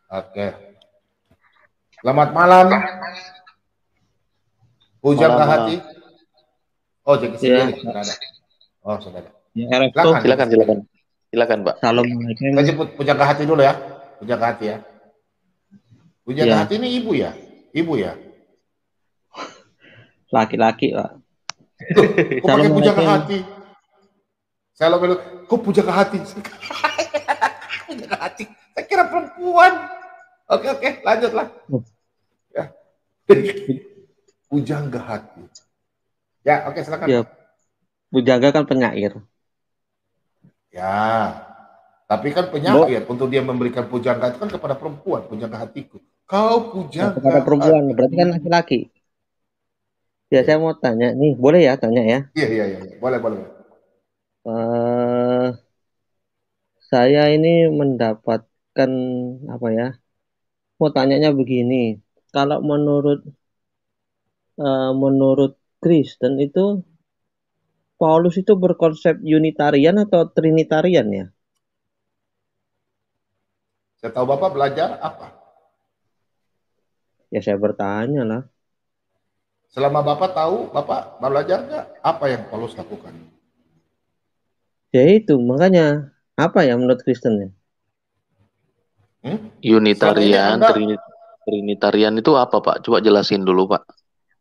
Oke. Selamat malam. Pujang ke hati. Oh, jadi sendiri sudah ada. Oh, sudah ada. Ya, silakan, Pak. Assalamualaikum. Kita jemput Pujang ke hati dulu ya. Pujang ke hati ya. Pujang ke hati ini ibu ya? Ibu ya? Laki-laki, Pak. Kok pakai pujang ke hati? Saya lo bilang, kok pujang ke hati? Pujang ke hati. Saya kira perempuan. Oke, lanjutlah. Ya. Pujang ke hati. Ya, oke, silakan. Ya, pujangga kan penyair. Ya, tapi kan penyair untuk dia memberikan pujangga itu kan kepada perempuan, pujangga hatiku. Kau pujangga kepada perempuan, berarti kan laki-laki. Ya, saya mau tanya nih, boleh ya tanya ya? Iya, boleh. Saya ini mendapatkan apa ya? Mau tanyanya begini, kalau menurut Kristen itu Paulus itu berkonsep Unitarian atau Trinitarian ya? Saya tahu Bapak belajar apa? Ya saya bertanya lah. Selama Bapak tahu, Bapak belajar nggak apa yang Paulus lakukan? Ya itu, makanya apa ya menurut Kristen ya? Unitarian, Trinitarian itu apa Pak? Coba jelasin dulu Pak.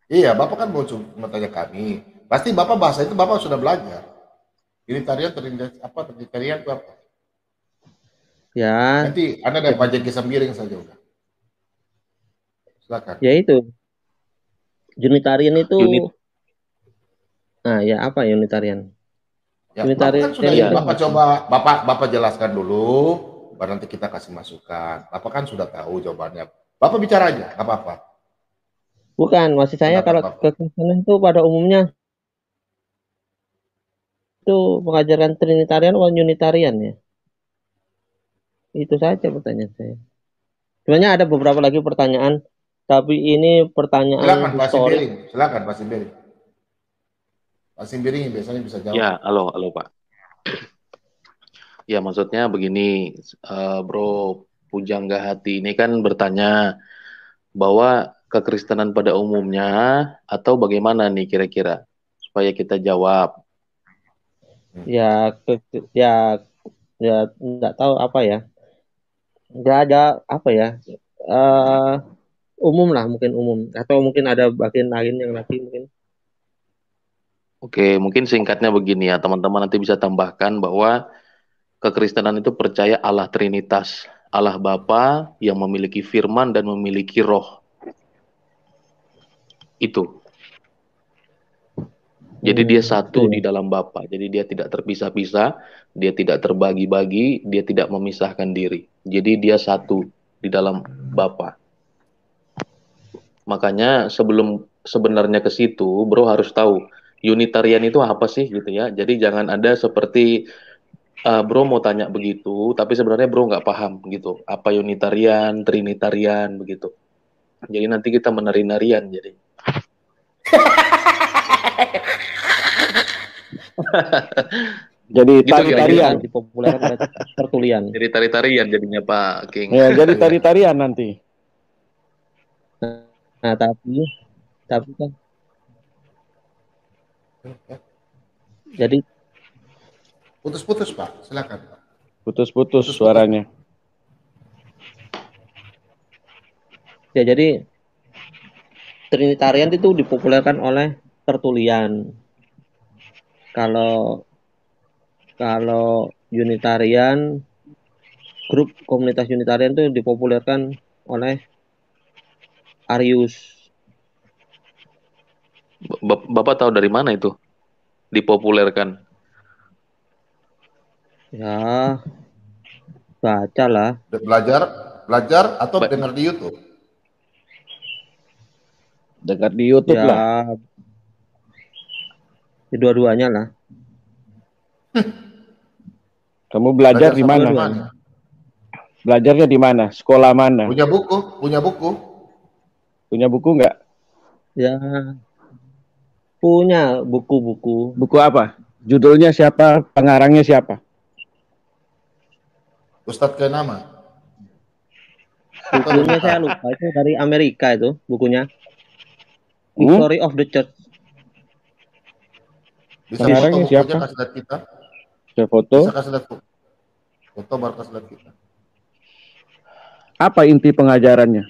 Iya, Bapak kan mau tanya kami. Pasti Bapak bahasa itu Bapak sudah belajar. Unitarian, Trinitarian itu apa? Ya. Nanti Anda ada Pak Jeki Sambiring saja udah. Silakan. Ya itu. Unitarian itu. Nah, ya apa Unitarian? Ya, Unitarian Bapak kan sudah Bapak coba Bapak jelaskan dulu, baru nanti kita kasih masukan. Bapak kan sudah tahu jawabannya. Bapak bicara aja, nggak apa-apa. Bukan, maksud saya kalau kekristenan itu pada umumnya itu mengajarkan Trinitarian atau Unitarian ya? Itu saja pertanyaan saya. Sebenarnya ada beberapa lagi pertanyaan, tapi ini pertanyaan historis. Silakan Pak Simbiring. Pak Simbiring biasanya bisa jawab. Ya, halo Pak. Ya maksudnya begini, Bro Pujangga Hati ini kan bertanya bahwa kekristenan pada umumnya atau bagaimana nih kira-kira supaya kita jawab. Ya nggak tahu apa ya. Nggak ada apa ya. Umum lah, mungkin umum, atau mungkin ada bagian lain yang lagi mungkin. Oke, mungkin singkatnya begini ya teman-teman, nanti bisa tambahkan bahwa kekristenan itu percaya Allah Trinitas, Allah Bapa yang memiliki firman dan memiliki roh. Itu. Jadi dia satu di dalam Bapa. Jadi dia tidak terpisah-pisah, dia tidak terbagi-bagi, dia tidak memisahkan diri. Jadi dia satu di dalam Bapa. Makanya sebenarnya ke situ, Bro harus tahu Unitarian itu apa sih gitu ya. Jadi jangan ada seperti Bro mau tanya begitu, tapi sebenarnya Bro nggak paham gitu. Apa Unitarian, Trinitarian begitu. Jadi nanti kita menari-narian jadi. Jadi tari-tarian dipopulerkan pertulian. Jadi tari-tarian jadinya Pak King. Ya, jadi tari-tarian nanti. Nah, tapi kan jadi putus-putus Pak, silakan Pak. Putus-putus suaranya. Ya, jadi Trinitarian itu dipopulerkan oleh Tertullian. Kalau Unitarian, grup komunitas Unitarian itu dipopulerkan oleh Arius. Bapak tahu dari mana itu dipopulerkan? Ya, baca lah. Belajar atau dengar di YouTube? Dengar di YouTube Ya, lah. dua-duanya lah. Kamu belajar di mana? Belajarnya di mana? Sekolah mana? Punya buku? Punya buku nggak? Ya, punya buku-buku. Buku apa? Judulnya siapa? Pengarangnya siapa? Ustadz ke nama? Bukunya saya lupa, itu dari Amerika itu bukunya. History of the Church. Bisa pengarangnya foto siapa? bukunya, kasih lihat kita. Bisa foto? Bisa kasih lihat foto baru kasih lihat kita. Apa inti pengajarannya?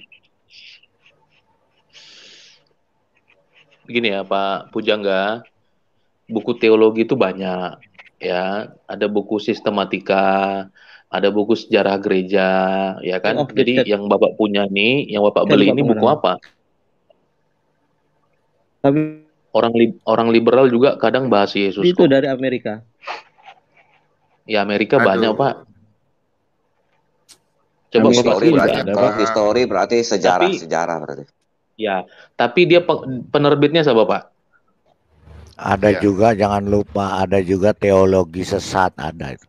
Begini ya Pak Pujangga, buku teologi itu banyak ya, ada buku sistematika, ada buku sejarah gereja, ya kan? Jadi yang Bapak punya nih, yang Bapak beli ini buku apa? Tapi orang liberal juga kadang bahas Yesus. itu kok dari Amerika. Ya Amerika banyak Pak. Coba history berarti sejarah berarti. Ya, tapi dia penerbitnya siapa Pak? Ada juga, jangan lupa, ada juga teologi sesat, ada itu.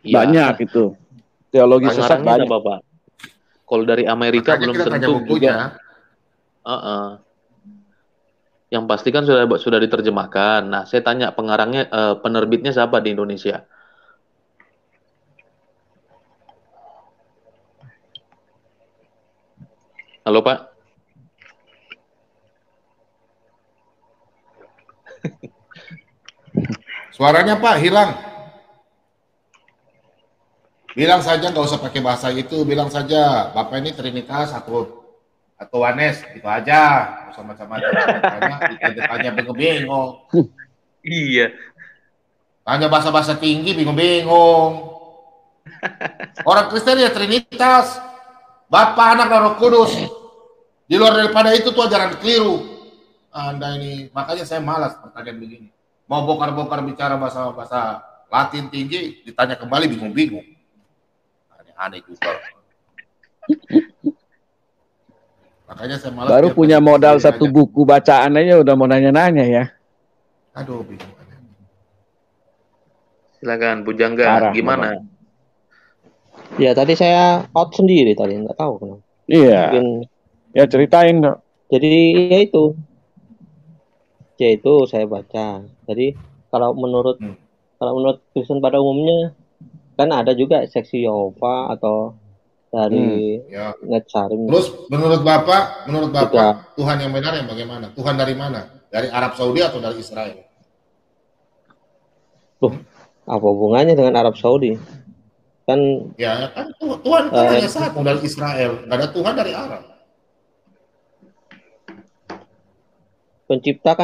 Ya, banyak itu. Teologi sesat banyak. Siapa, Pak? Kalau dari Amerika makanya belum tentu juga. Yang pasti kan sudah diterjemahkan. Nah, saya tanya pengarangnya, penerbitnya siapa di Indonesia? Halo Pak. Suaranya Pak hilang. Bilang saja, nggak usah pakai bahasa itu. Bilang saja Bapak ini Trinitas atau Wanes, gitu aja. Nggak usah macam-macam. Tanya bingung-bingung. Iya. Tanya bahasa-bahasa tinggi bingung-bingung. Orang Kristen ya Trinitas. Bapa, Anak, dan Roh Kudus. Di luar daripada itu tuh ajaran keliru. Anda ini, makanya saya malas pertanyaan begini. Mau bongkar-bongkar bicara bahasa Latin tinggi, ditanya kembali bingung-bingung. Aneh juga. Makanya saya malas. Baru punya modal satu buku bacaan aja udah mau nanya-nanya ya. Aduh, bingung. Silakan Pujangga, gimana? Ya tadi saya out sendiri tadi, nggak tahu kenapa. Iya. Mungkin... Ya ceritain dong. Jadi ya itu saya baca. Jadi kalau menurut Kristen pada umumnya kan ada juga seksi Yehova atau dari Netsarim. Terus menurut Bapak Tuhan yang benar yang bagaimana? Tuhan dari mana? Dari Arab Saudi atau dari Israel? Apa hubungannya dengan Arab Saudi? Kan ya kan Tuhan hanya satu dari Israel, nggak ada Tuhan dari Arab. Pencipta.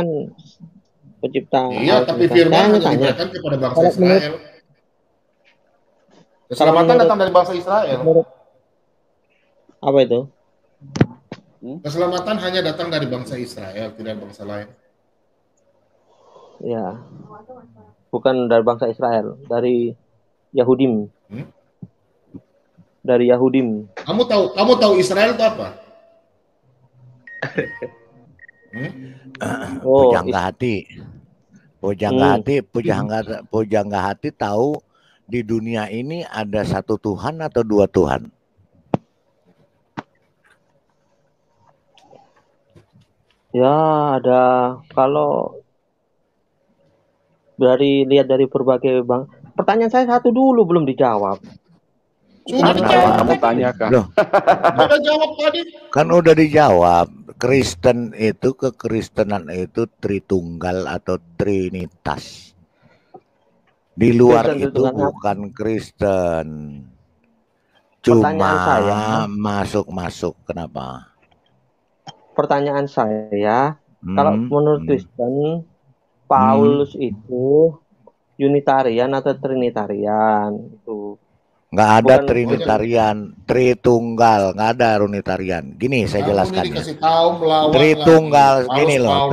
Iya, tapi firman hanya diberikan kepada bangsa Israel. Keselamatan datang dari bangsa Israel. Apa itu? Keselamatan hanya datang dari bangsa Israel, tidak bangsa lain. Ya, bukan dari bangsa Israel, dari Yahudim. Dari Yahudim. Kamu tahu Israel itu apa? Pujangga hati tahu di dunia ini ada satu Tuhan atau dua Tuhan? Ya ada, kalau lihat dari berbagai pertanyaan saya satu dulu belum dijawab. Sudah dijawab. Kamu tanyakan. Sudah jawab tadi. Kan udah dijawab. Kristen itu, kekristenan itu Tritunggal atau Trinitas. Di luar itu bukan Kristen. Cuma masuk-masuk. Kenapa? pertanyaan saya, kalau menurut Kristen, Paulus itu Unitarian atau Trinitarian? Itu nggak ada Trinitarian, Tritunggal, nggak ada Unitarian. Gini saya jelaskan ya. Tritunggal gini loh.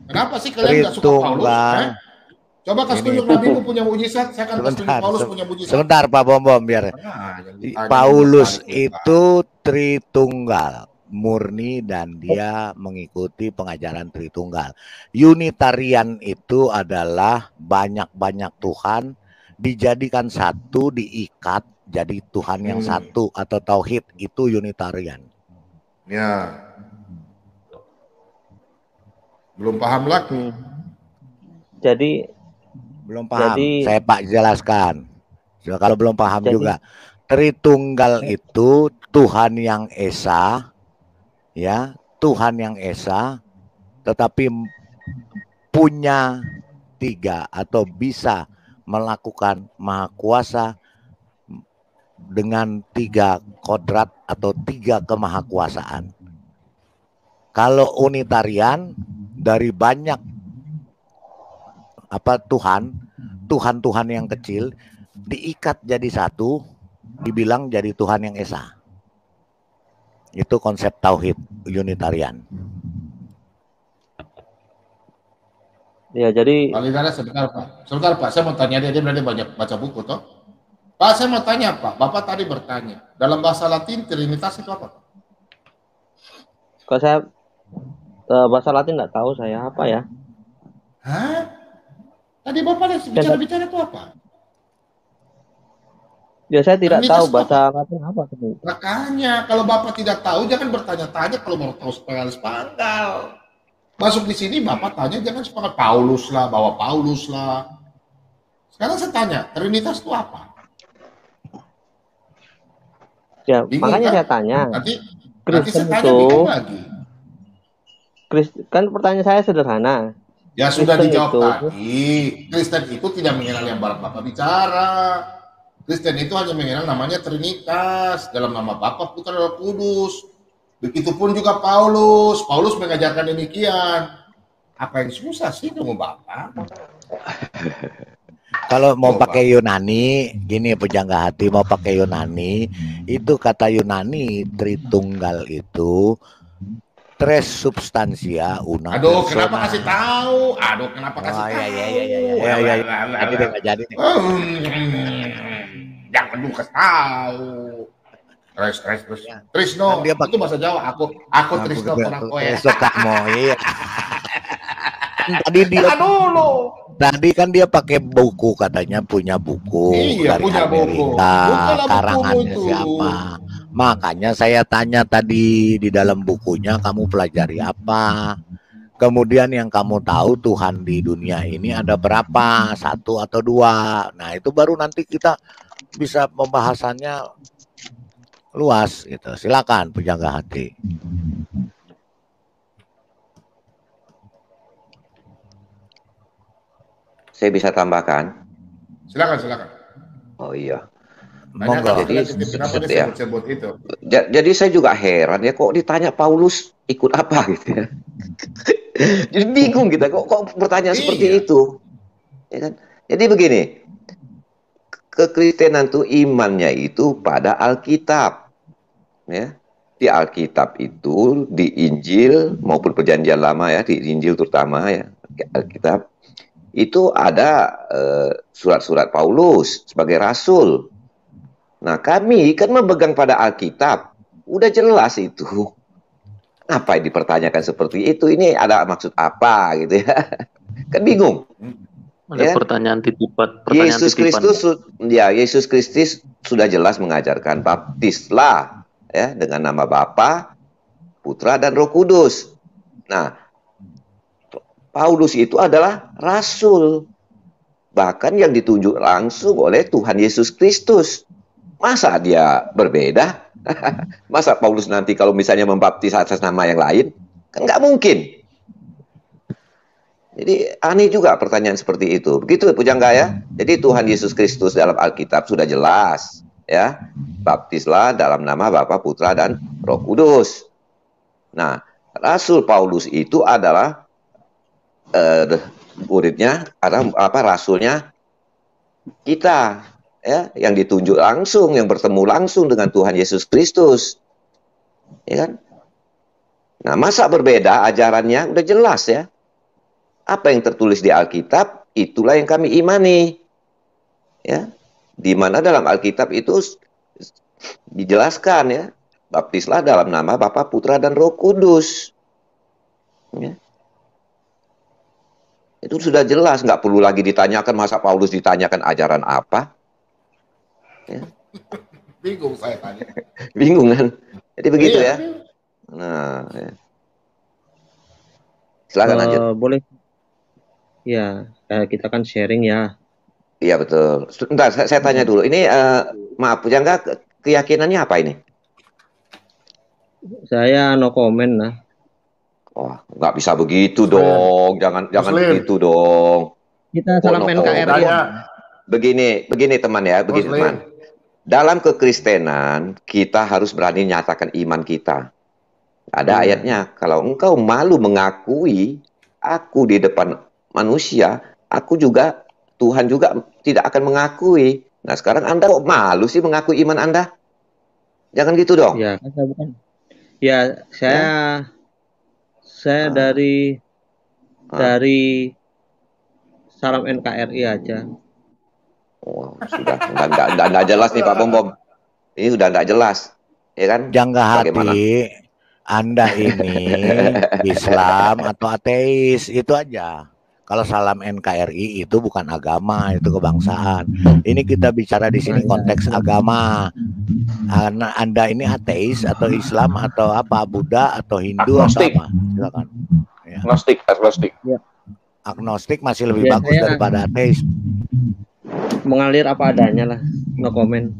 Kenapa sih kalian nggak suka Paulus? Coba kasih tunjuk Nabimu punya mujizat, saya akan kasih tunjuk Paulus punya mujizat. Sebentar Pak Bom biar. Paulus itu Tritunggal murni dan dia mengikuti pengajaran Tritunggal. Unitarian itu adalah banyak-banyak Tuhan dijadikan satu, diikat jadi Tuhan yang satu atau tauhid, itu Unitarian. Ya. Belum paham lagi. Jadi belum paham. Saya Pak jelaskan. Kalau belum paham juga. Tritunggal itu Tuhan yang esa, ya, Tuhan yang esa, tetapi punya tiga atau bisa melakukan maha kuasa dengan tiga kodrat atau tiga kemahakuasaan. Kalau Unitarian dari banyak Tuhan yang kecil diikat jadi satu, dibilang jadi Tuhan yang esa. Itu konsep tauhid Unitarian. Ya, jadi sebentar Pak, saya mau tanya dia berarti banyak baca buku toh. Pak, saya mau tanya Pak, Bapak tadi bertanya, dalam bahasa Latin Trinitas itu apa? Kalau saya bahasa Latin nggak tahu saya apa ya. Hah? Tadi Bapak bicara itu apa? Ya saya tidak tahu bahasa Latin apa. Makanya kalau Bapak tidak tahu jangan bertanya-tanya, kalau mau tahu sepenggal. Masuk di sini Bapak tanya jangan sepakat Paulus lah, bawa Paulus lah. Sekarang saya tanya, Trinitas itu apa? Ya, bingung, makanya kan? Saya tanya. Nanti saya tanya bingung lagi. Kan pertanyaan saya sederhana. Ya sudah dijawab tadi. Kristen itu tidak mengenal yang Bapak bicara. Kristen itu hanya mengenal namanya Trinitas, dalam nama Bapa, Putra, dan Roh Kudus. Begitupun juga Paulus. Paulus mengajarkan demikian. Apa yang susah sih kamu Bapak? Kalau mau pakai Yunani, gini pujangga hati, mau pakai Yunani, itu kata Yunani Tritunggal itu tres substantia una. Aduh, kenapa kasih tahu? Tahu? Iya. Jadi dia nggak jadi. Jangan lu kasih tahu. Terus. Trisno, dia itu bahasa Jawa. Aku Trisno orang kowe. Suka mau, iya. Tadi kan dia pakai buku, katanya punya buku dari punya Amerika, karangannya siapa. Makanya saya tanya tadi di dalam bukunya kamu pelajari apa. Kemudian yang kamu tahu Tuhan di dunia ini ada berapa, 1 atau 2. Nah itu baru nanti kita bisa pembahasannya luas gitu. Silakan pujangga hati. Saya bisa tambahkan? Silakan. Oh iya. Jadi saya juga heran ya, kok ditanya Paulus ikut apa gitu ya. Jadi bingung kita kok bertanya seperti itu. Ya kan? Jadi begini, kekristenan itu imannya itu pada Alkitab. Ya. Di Alkitab itu, di Injil maupun Perjanjian Lama ya, di Injil terutama ya, Alkitab itu ada surat-surat Paulus sebagai rasul. Nah, kami kan memegang pada Alkitab, udah jelas itu. Apa yang dipertanyakan seperti itu? Ini ada maksud apa gitu ya? Kan bingung. Ada pertanyaan titipan. Yesus Kristus sudah jelas mengajarkan baptislah ya dengan nama Bapa, Putra dan Roh Kudus. Nah, Paulus itu adalah rasul, bahkan yang ditunjuk langsung oleh Tuhan Yesus Kristus. Masa dia berbeda? Masa Paulus nanti kalau misalnya membaptis atas nama yang lain? Kan nggak mungkin. Jadi aneh juga pertanyaan seperti itu. Begitu pujangga ya. Jadi Tuhan Yesus Kristus dalam Alkitab sudah jelas ya. Baptislah dalam nama Bapa, Putra dan Roh Kudus. Nah, Rasul Paulus itu adalah muridnya, rasulnya kita, ya, yang ditunjuk langsung, yang bertemu langsung dengan Tuhan Yesus Kristus, ya kan? Nah, masa berbeda ajarannya? Udah jelas ya. Apa yang tertulis di Alkitab, itulah yang kami imani, ya. Di mana dalam Alkitab itu dijelaskan, ya, baptislah dalam nama Bapa, Putra, dan Roh Kudus. Ya. Itu sudah jelas, nggak perlu lagi ditanyakan, masa Paulus ditanyakan ajaran apa. Ya. Bingung saya tanya. Bingung kan? Jadi begitu ya. Nah, ya. Silakan lanjut. Boleh. Ya, kita kan sharing ya. Iya betul. Sebentar, saya tanya dulu. Ini maaf, Pujangga, keyakinannya apa ini? Saya no comment lah. Wah, nggak bisa begitu dong. Jangan begitu dong. Kita salam NKRI. Begini teman ya, begini teman. Dalam kekristenan kita harus berani nyatakan iman kita. Ada ayatnya, kalau engkau malu mengakui aku di depan manusia, aku juga, Tuhan juga tidak akan mengakui. Nah, sekarang Anda kok malu sih mengakui iman Anda? Jangan gitu dong. Ya, saya bukan. Ya, saya dari salam NKRI aja. Oh, sudah nggak jelas nih Pak Bom. Ini sudah nggak jelas, ya kan? Jangan hati, Anda ini Islam atau ateis, itu aja. Kalau salam NKRI itu bukan agama, itu kebangsaan. Ini kita bicara di sini konteks agama. Anda ini ateis atau Islam atau apa, Buddha atau Hindu agnostik. atau apa? Silakan. Ya. Agnostik. Ya. Agnostik masih lebih bagus daripada ateis. Mengalir apa adanya lah, no comment.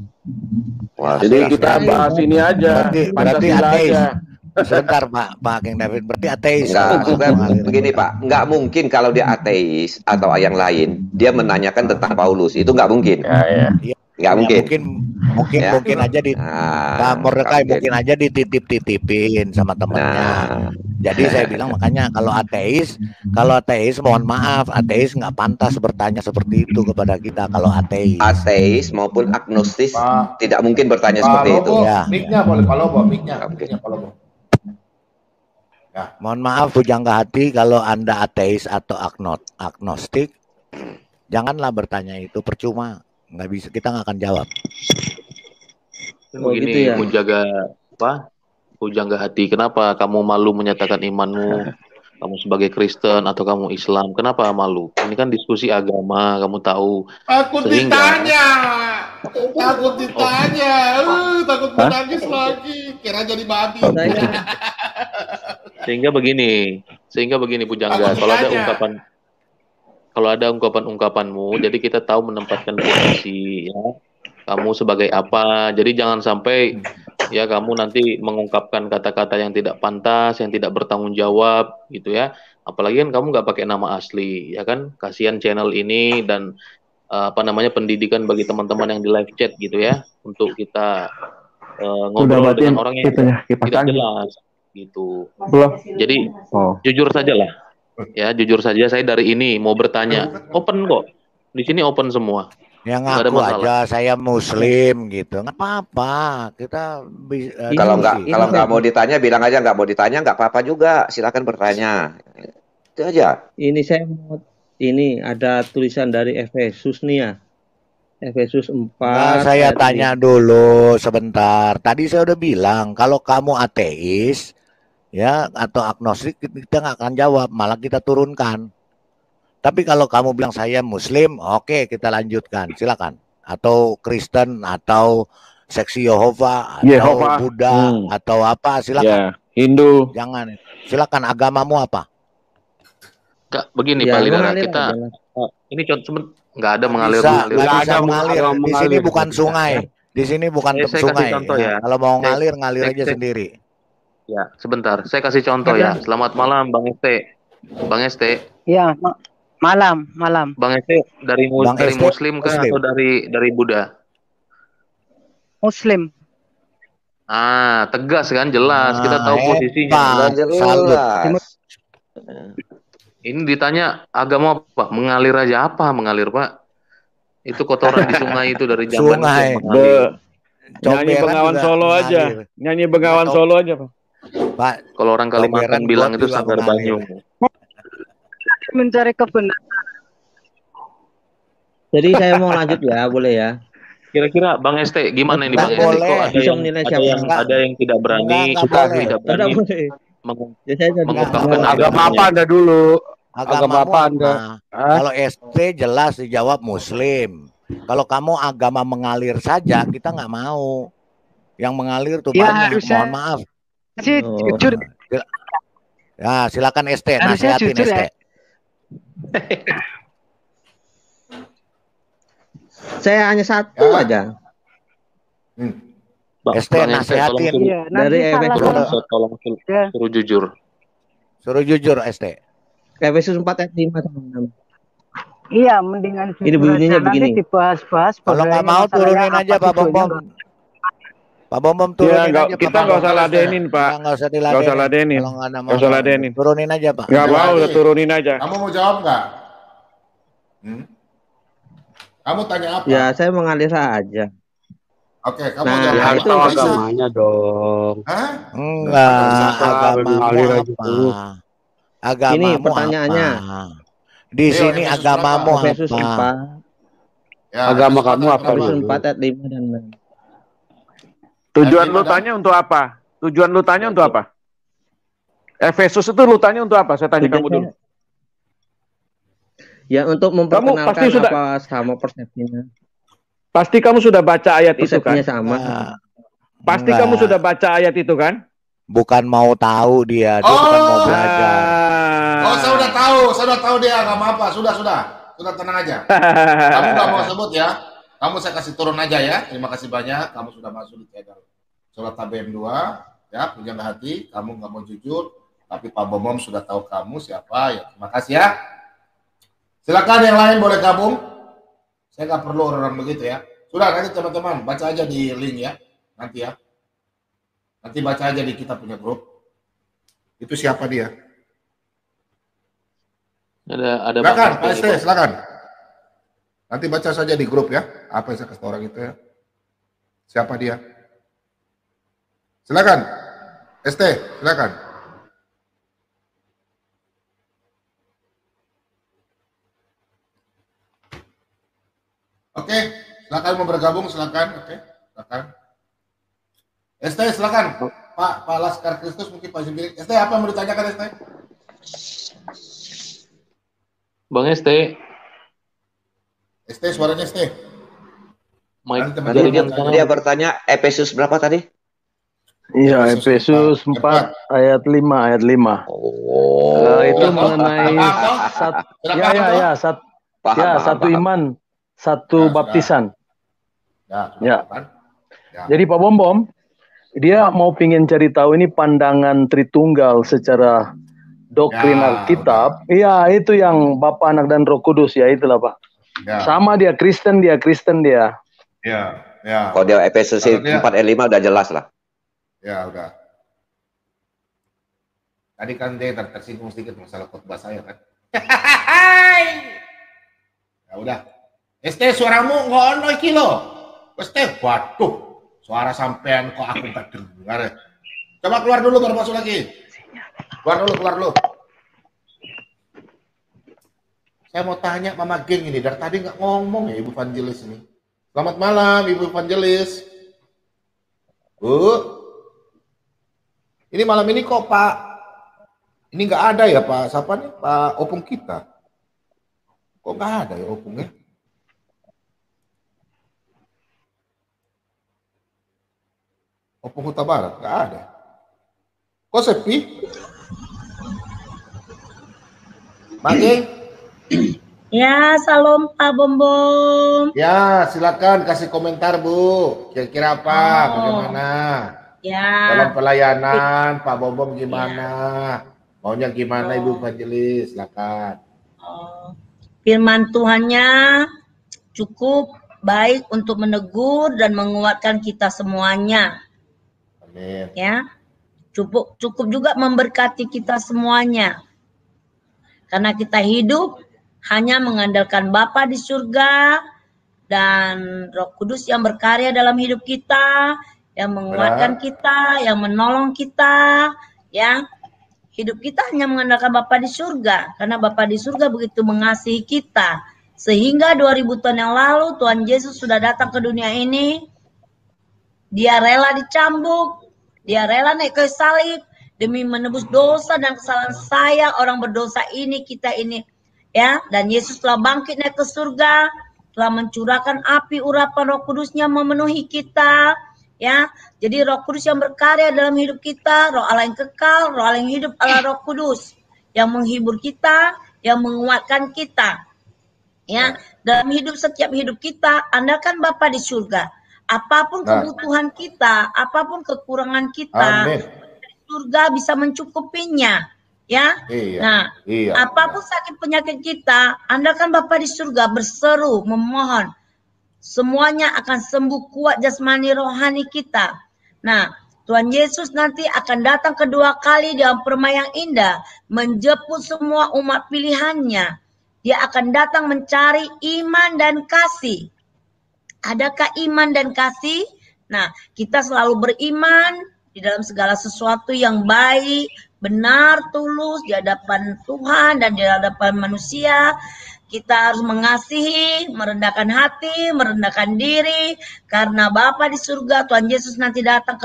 Wah, jadi kita bahas ini aja. Berarti ateis. Sebentar Pak King David, berarti ateis. Begini Pak, nggak mungkin kalau dia ateis atau yang lain, dia menanyakan tentang Paulus, itu nggak mungkin. Nggak mungkin. Mungkin aja di Mordecai mungkin aja dititipin sama temannya. Jadi saya bilang makanya kalau ateis mohon maaf, ateis nggak pantas bertanya seperti itu kepada kita. Kalau ateis maupun agnostis tidak mungkin bertanya seperti itu. Ya. Miknya boleh, miknya Palobo. Ya. Mohon maaf Pujangga hati, kalau Anda ateis atau agnostik, janganlah bertanya itu, percuma. Nggak bisa, kita nggak akan jawab. Begini, gitu ya? Pujangga hati, kenapa kamu malu menyatakan imanmu? Kamu sebagai Kristen atau kamu Islam, kenapa malu? Ini kan diskusi agama, kamu tahu. Takut ditanya, takut menangis lagi, kira jadi babi. Sehingga begini Pujangga, kalau ada ungkapan-ungkapanmu, jadi kita tahu menempatkan posisi, ya. Kamu sebagai apa, jadi jangan sampai ya kamu nanti mengungkapkan kata-kata yang tidak pantas, yang tidak bertanggung jawab, gitu ya. Apalagi kan kamu nggak pakai nama asli, ya kan? Kasihan channel ini dan pendidikan bagi teman-teman yang di live chat, gitu ya, untuk kita ngobrol dengan orang yang tidak jelas, gitu. Jadi jujur saja lah, ya jujur saja. Saya dari ini mau bertanya, open kok, di sini open semua. Yang ngaku aja saya Muslim gitu, nggak apa-apa. Kita kalau nggak mau ditanya, bilang aja nggak mau ditanya, nggak apa-apa juga. Silakan bertanya, itu aja. Ini ada tulisan dari Efesus nih ya, Efesus 4. Nah, saya tanya dulu sebentar. Tadi saya udah bilang kalau kamu ateis ya atau agnostik, kita nggak akan jawab, malah kita turunkan. Tapi kalau kamu bilang saya Muslim, oke, kita lanjutkan, silakan. Atau Kristen, atau seksi Yehova, atau Buddha, atau apa, silakan. Hindu. Jangan, silakan. Agamamu apa? Kak, begini Pak Lidara, kita ini contoh nggak ada mengalir. Nggak bisa mengalir. Di sini bukan sungai. Di sini bukan sungai. Contoh, ya. Kalau mau ngalir aja sendiri. Ya, sebentar. Saya kasih contoh ya. Selamat malam, Bang Este. Bang Este. Ya, malam. Bang Este dari Muslim kah atau dari Buddha? Muslim. Tegas kan, jelas. Kita tahu posisinya. Jelas. Ini ditanya agama apa? Mengalir aja apa? Mengalir, Pak. Itu kotoran di sungai itu dari zaman sungai. Nyanyi Bengawan Solo aja. Nyanyi Bengawan Solo aja, Pak. Kalau orang Kalimantan bilang itu Sanggar Banyu. Mencari kebenaran. Jadi saya mau lanjut ya, boleh ya? Kira-kira Bang ST gimana ini Bang ST? Kok ada yang tidak berani, tidak berani mengungkapkan agama apa Anda dulu? Agama apa Anda? Kalau ST jelas dijawab Muslim. Kalau kamu agama mengalir saja, kita nggak mau. Yang mengalir tuh banyak. Mohon maaf. Jujur. Ya, silakan ST, nasihatin ST. Saya hanya satu aja. ST nasihatin dari Efesus. Tolong suruh jujur. Suruh jujur ST. Efesus 4 ayat 5 sama 6. Iya, mendingan ini bunyinya begini. Dibahas-bahas. Kalau nggak mau turunin aja Pak Bom. Pak Bom turunin aja. Kita nggak usah ladenin Pak. Nggak usah diladenin. Nggak usah ladenin. Turunin aja Pak. Nggak mau, udah turunin aja. Kamu mau jawab nggak? Kamu tanya apa? Ya, saya mengalir aja. Oke, kamu jawab ya, itu agamanya dong. Hah? Enggak, agamamu apa? Agamamu ini pertanyaannya. Apa? Di sini agamamu Efesus apa? 4. Ya, agama kamu apa? Efesus 4 ayat 5 dan 6. Tujuan lu tanya untuk apa? Tujuan lu tanya untuk apa? Efesus itu lu tanya untuk apa? Saya tanya kamu dulu. Ya, untuk memperkenalkan apa sama persepsinya. Pasti kamu sudah baca ayat itu kan? Sama. Pasti kamu sudah baca ayat itu kan? Bukan mau tahu dia bukan mau belajar. Saya udah tahu dia agama apa. Sudah tenang aja. Kamu nggak mau sebut ya? Kamu saya kasih turun aja ya. Terima kasih banyak. Kamu sudah masuk di channel Sholat TBM 2 ya. Punya hati. Kamu nggak mau jujur. Tapi Pak Bomom sudah tahu kamu siapa ya. Terima kasih ya. Silakan yang lain boleh gabung. Saya nggak perlu orang begitu ya. Sudah, nanti teman-teman baca aja di link ya. Nanti ya. Nanti baca aja di kita punya grup. Itu siapa dia? Ada silakan, Pak ST, silakan. Nanti baca saja di grup ya. Apa yang saya kasih orang itu ya. Siapa dia? Silakan. ST, silakan. Oke, silakan mau bergabung, silakan. Oke, silakan. ST, silakan. Pak Laskar Kristus mungkin Pak Jimbirik. ST, apa yang mau ditanyakan ST? Bang ST. ST, suaranya ST. Dia bertanya Efesus berapa tadi? Iya, Efesus 4 ayat 5. Itu mengenai satu iman, satu baptisan. Ya. Jadi Pak Bom, dia mau pingin cari tahu ini pandangan Tritunggal secara doktrin Alkitab. Iya, itu yang Bapa, Anak dan Roh Kudus ya, itulah Pak. Ya. Sama dia Kristen dia. Ya. Kalau dia Efesus 4 ayat 5 udah jelas lah. Ya, udah. Tadi kan dia tersinggung sedikit masalah khotbah saya kan. Ya udah. ST, suaramu nggak ono iki lho. ST, waduh. Suara sampean kok aku gak dengar. Coba keluar dulu baru masuk lagi. Keluar dulu. Saya mau tanya Mama Geng ini, dari tadi nggak ngomong ya Ibu Evangelis ini. Selamat malam Ibu Evangelis. Bu, ini malam ini kok Pak, ini nggak ada ya Pak, siapa nih Pak Opung kita? Kok nggak ada ya Opungnya? Opung Huta Barat, nggak ada. Kok sepi? Mage? Ya, salam Pak Bom. Ya, silakan kasih komentar Bu. Kira-kira apa? Bagaimana? Ya. Dalam pelayanan Pak Bom gimana? Maunya gimana Ibu Evangelis? Silakan. Firman Tuhannya cukup baik untuk menegur dan menguatkan kita semuanya. Amin. Ya, cukup juga memberkati kita semuanya. Karena kita hidup hanya mengandalkan Bapa di surga dan Roh Kudus yang berkarya dalam hidup kita, yang menguatkan kita, yang menolong kita, ya. Hidup kita hanya mengandalkan Bapa di surga, karena Bapa di surga begitu mengasihi kita. Sehingga 2000 tahun yang lalu Tuhan Yesus sudah datang ke dunia ini. Dia rela dicambuk, dia rela naik ke salib demi menebus dosa dan kesalahan saya, orang berdosa ini, kita ini. Ya, dan Yesus telah bangkit naik ke surga, telah mencurahkan api urapan Roh Kudus-Nya memenuhi kita. Ya, jadi Roh Kudus yang berkarya dalam hidup kita, Roh Allah yang kekal, Roh Allah yang hidup adalah Roh Kudus yang menghibur kita, yang menguatkan kita. Ya, dalam setiap hidup kita, andalkan Bapa di surga. Apapun kebutuhan kita, apapun kekurangan kita, surga bisa mencukupinya. Ya, apapun sakit penyakit kita, andalkan Bapa di surga, berseru, memohon. Semuanya akan sembuh kuat jasmani rohani kita. Nah, Tuhan Yesus nanti akan datang kedua kali dalam permainan indah, menjemput semua umat pilihannya. Dia akan datang mencari iman dan kasih. Adakah iman dan kasih? Nah, kita selalu beriman di dalam segala sesuatu yang baik, benar, tulus di hadapan Tuhan dan di hadapan manusia. Kita harus mengasihi, merendahkan hati, merendahkan diri, karena Bapa di surga, Tuhan Yesus nanti datang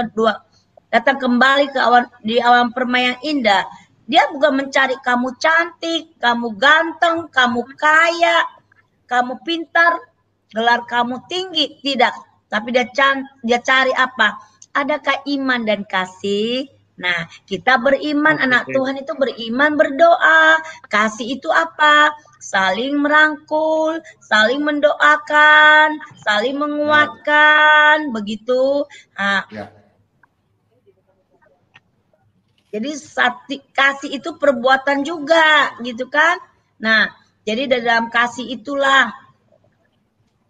kembali di awan permainan indah. Dia bukan mencari kamu cantik, kamu ganteng, kamu kaya, kamu pintar, gelar kamu tinggi, tidak. Tapi dia cari apa? Adakah iman dan kasih? Nah, kita beriman, anak Tuhan itu beriman, berdoa. Kasih itu apa? Saling merangkul, saling mendoakan, saling menguatkan, begitu. Nah, jadi kasih itu perbuatan juga, gitu kan? Nah, jadi dalam kasih itulah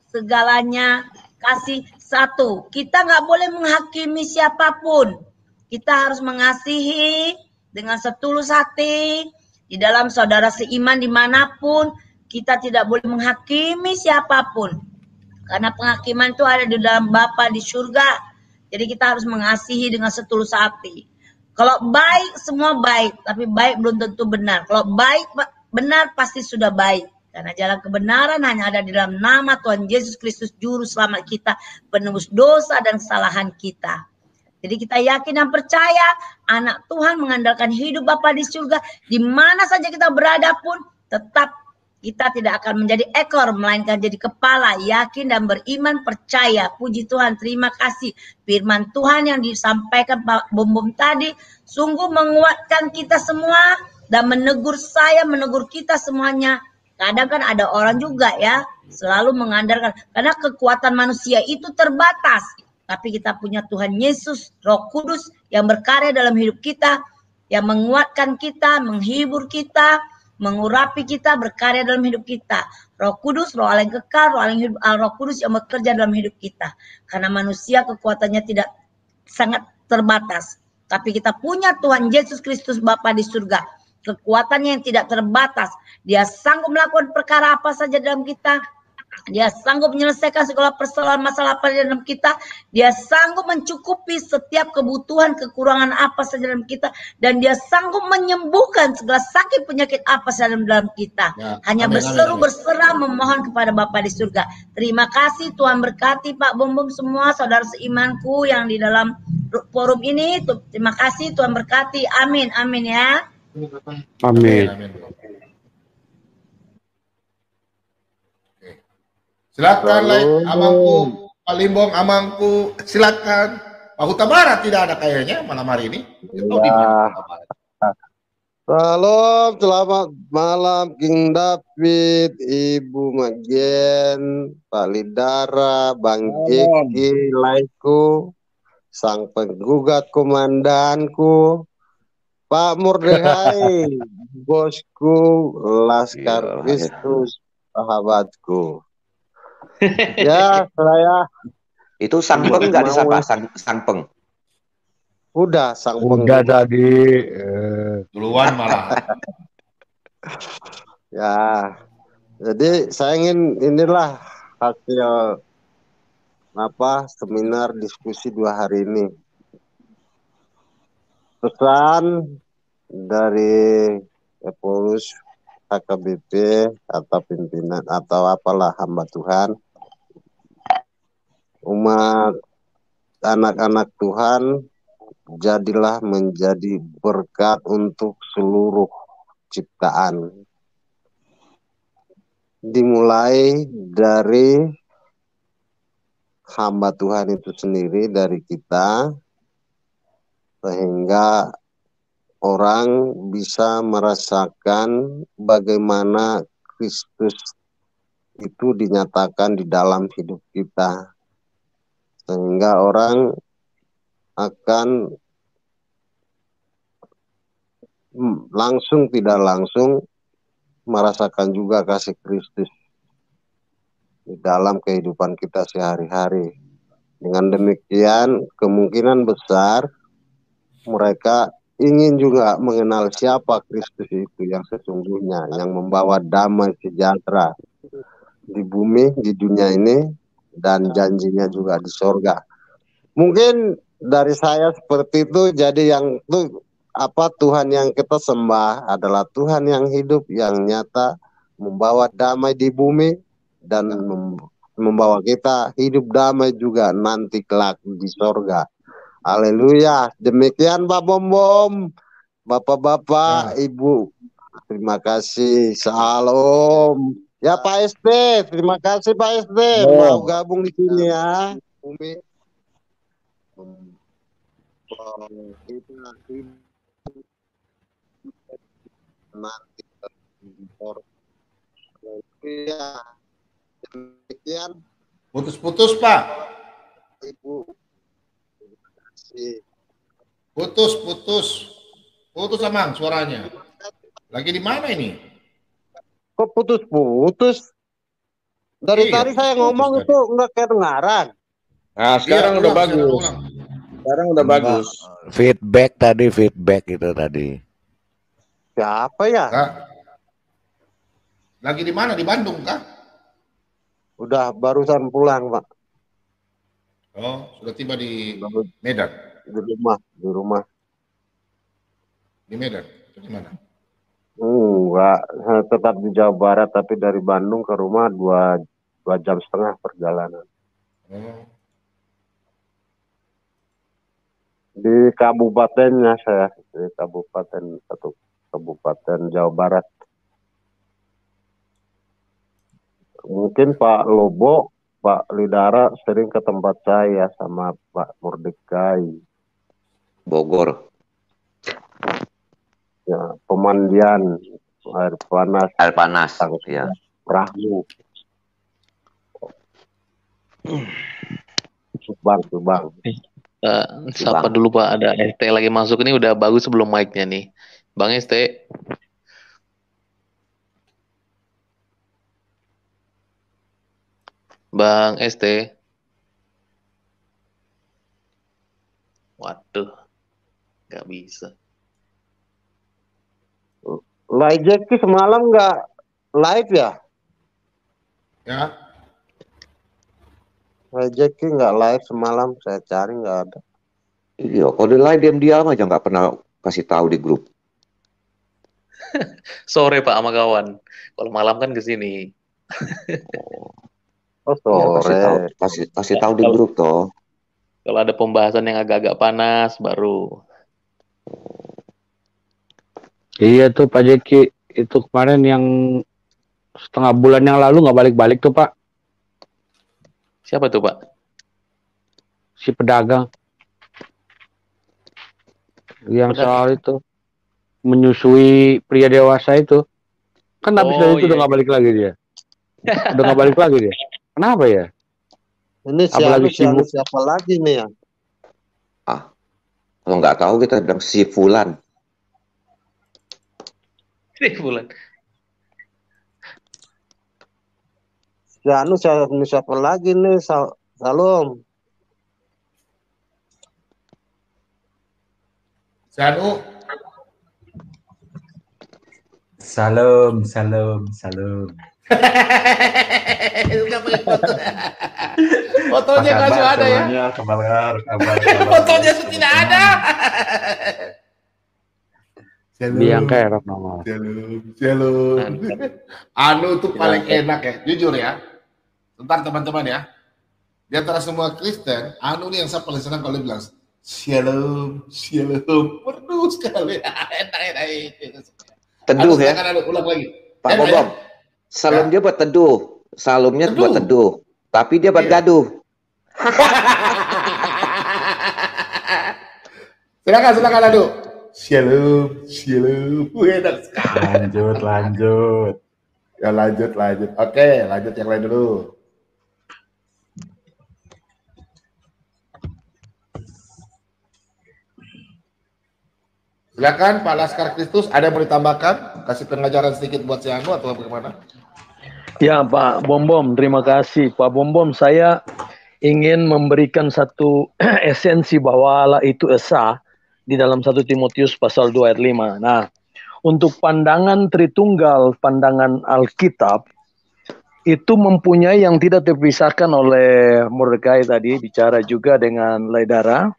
segalanya. Kasih satu, kita nggak boleh menghakimi siapapun. Kita harus mengasihi dengan setulus hati. Di dalam saudara seiman dimanapun, kita tidak boleh menghakimi siapapun. Karena penghakiman itu ada di dalam Bapa di surga. Jadi kita harus mengasihi dengan setulus hati. Kalau baik, semua baik. Tapi baik belum tentu benar. Kalau baik, benar pasti sudah baik. Karena jalan kebenaran hanya ada di dalam nama Tuhan Yesus Kristus, Juru Selamat kita, penebus dosa dan kesalahan kita. Jadi kita yakin dan percaya anak Tuhan mengandalkan hidup Bapa di surga. Di mana saja kita berada pun tetap kita tidak akan menjadi ekor, melainkan jadi kepala. Yakin dan beriman, percaya. Puji Tuhan, terima kasih. Firman Tuhan yang disampaikan Pak Bom tadi sungguh menguatkan kita semua dan menegur saya, menegur kita semuanya. Kadang kan ada orang juga ya selalu mengandalkan, karena kekuatan manusia itu terbatas. Tapi kita punya Tuhan Yesus, Roh Kudus yang berkarya dalam hidup kita, yang menguatkan kita, menghibur kita, mengurapi kita, berkarya dalam hidup kita. Roh Kudus, Roh Allah yang kekal, Roh Allah yang hidup, Roh Kudus yang bekerja dalam hidup kita. Karena manusia kekuatannya tidak sangat terbatas. Tapi kita punya Tuhan Yesus Kristus Bapa di surga. Kekuatannya yang tidak terbatas. Dia sanggup melakukan perkara apa saja dalam kita. Dia sanggup menyelesaikan segala persoalan masalah apa dalam kita. Dia sanggup mencukupi setiap kebutuhan, kekurangan apa saja dalam kita. Dan dia sanggup menyembuhkan segala sakit penyakit apa saja dalam kita. Ya, hanya berserah memohon kepada Bapa di surga. Terima kasih, Tuhan berkati Pak Bom semua, saudara seimanku yang di dalam forum ini. Terima kasih, Tuhan berkati. Amin, amin ya. Amin. Silakan amangku, Pak Limbong, amangku, silakan. Pak Huta Barat tidak ada kayaknya malam hari ini. Salam, selamat malam King David, Ibu Magen, Pak Lidara, Bang Jeki, Laiku, sang penggugat komandanku, Pak Mordehai, bosku, Laskar Kristus, sahabatku. Ya, saya itu Sangpeng nggak disapa, Sangpeng. Udah sang Udah tadi. Duluan malah. Ya, jadi saya ingin inilah hasil seminar diskusi 2 hari ini. Pesan dari Epolus HKBP atau pimpinan atau apalah hamba Tuhan, umat anak-anak Tuhan, jadilah menjadi berkat untuk seluruh ciptaan. Dimulai dari hamba Tuhan itu sendiri, dari kita, sehingga orang bisa merasakan bagaimana Kristus itu dinyatakan di dalam hidup kita. Sehingga orang akan langsung tidak langsung merasakan juga kasih Kristus di dalam kehidupan kita sehari-hari. Dengan demikian, kemungkinan besar mereka ingin juga mengenal siapa Kristus itu yang sesungguhnya, yang membawa damai sejahtera di bumi, di dunia ini, dan janjinya juga di sorga. Mungkin dari saya seperti itu, jadi yang Tuhan yang kita sembah adalah Tuhan yang hidup, yang nyata, membawa damai di bumi, dan membawa kita hidup damai juga nanti kelak di sorga. Haleluya. Demikian Pak Bom, Bapak-bapak, Ibu. Terima kasih. Salam. Ya Pak SD, terima kasih Pak SD mau gabung di sini ya. Bumi. Nanti demikian. Putus-putus Pak. Ibu. Putus Amang suaranya. Lagi di mana ini? Kok putus-putus? Dari tadi saya ngomong itu enggak kedengaran. Nah, sekarang udah bagus. Sekarang udah bagus. Feedback itu tadi. Siapa ya? Lagi di mana? Di Bandung kah? Udah barusan pulang, Pak. Oh, sudah tiba di Medan. Di rumah. Di Medan, atau di mana? Enggak, saya tetap di Jawa Barat, tapi dari Bandung ke rumah 2 jam setengah perjalanan. Di kabupatennya saya, di satu kabupaten Jawa Barat. Mungkin Pak Lobo, Pak Lidara sering ke tempat saya sama Pak Mordekai. Bogor. Ya, pemandian air panas. Air panas, ya. Perahu. Subang. Sapa dulu Pak, ada ST lagi masuk ini udah bagus sebelum mic-nya nih. Bang ST. Bang ST. Waduh, nggak bisa. Live Jackie semalam nggak live ya? Ya. Live Jackie nggak live semalam, saya cari nggak ada. Iya, kalau di live diam-diam aja nggak pernah kasih tahu di grup. Sore Pak sama kawan. Kalau malam kan ke sini. Oh sore. Ya, kasih tahu di grup toh. Kalau ada pembahasan yang agak-agak panas baru. Iya tuh Pak Jeki, itu kemarin yang setengah bulan yang lalu nggak balik-balik tuh Pak. Siapa tuh Pak? Si pedagang. Yang soal itu menyusui pria dewasa itu. Kan habis dari itu udah nggak balik lagi dia. Udah nggak balik lagi dia. Kenapa ya? Ini siapa lagi nih ya? Kalau nggak tahu kita bilang si Fulan. Siapa lagi nih? Salam. Sanu. Salam, salam, salam. Fotonya nggak ada ya? Kabar. Fotonya tidak ada. Biang kerok nomor. Shalom. Anu tuh paling enak ya, jujur ya. Bentar teman-teman ya. Di antara semua Kristen, Anu nih yang saya paling senang kalau dia bilang shalom. Merdu sekali. Enak. Teduh ya. Ulang lagi. Pak Bobom. Salam dia buat teduh. Salamnya buat teduh. Tapi dia buat gaduh. Silakan Anu. Shalom. Enak sekali. Lanjut. Ya lanjut. Oke, lanjut yang lain dulu. Silakan Pak Laskar Kristus, ada yang mau ditambahkan? Kasih pengajaran sedikit buat si Anu atau bagaimana? Ya Pak Bombom, terima kasih. Pak Bombom, saya ingin memberikan satu esensi bahwa Allah itu esa di dalam 1 Timotius pasal 2 ayat 5. Nah, untuk pandangan Tritunggal, pandangan Alkitab, itu mempunyai yang tidak terpisahkan oleh Mordekai tadi, bicara juga dengan Laidara.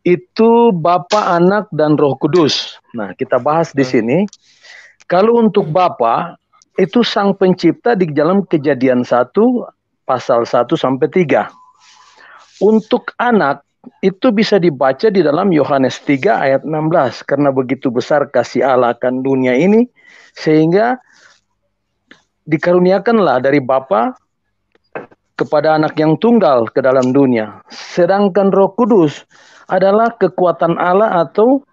Itu Bapa, Anak, dan Roh Kudus. Nah, kita bahas di sini. Kalau untuk Bapa, itu Sang Pencipta di dalam Kejadian 1, pasal 1 sampai 3. Untuk Anak, itu bisa dibaca di dalam Yohanes 3 ayat 16. Karena begitu besar kasih Allah akan dunia ini, sehingga dikaruniakanlah dari Bapa kepada Anak yang tunggal ke dalam dunia. Sedangkan Roh Kudus adalah kekuatan Allah atau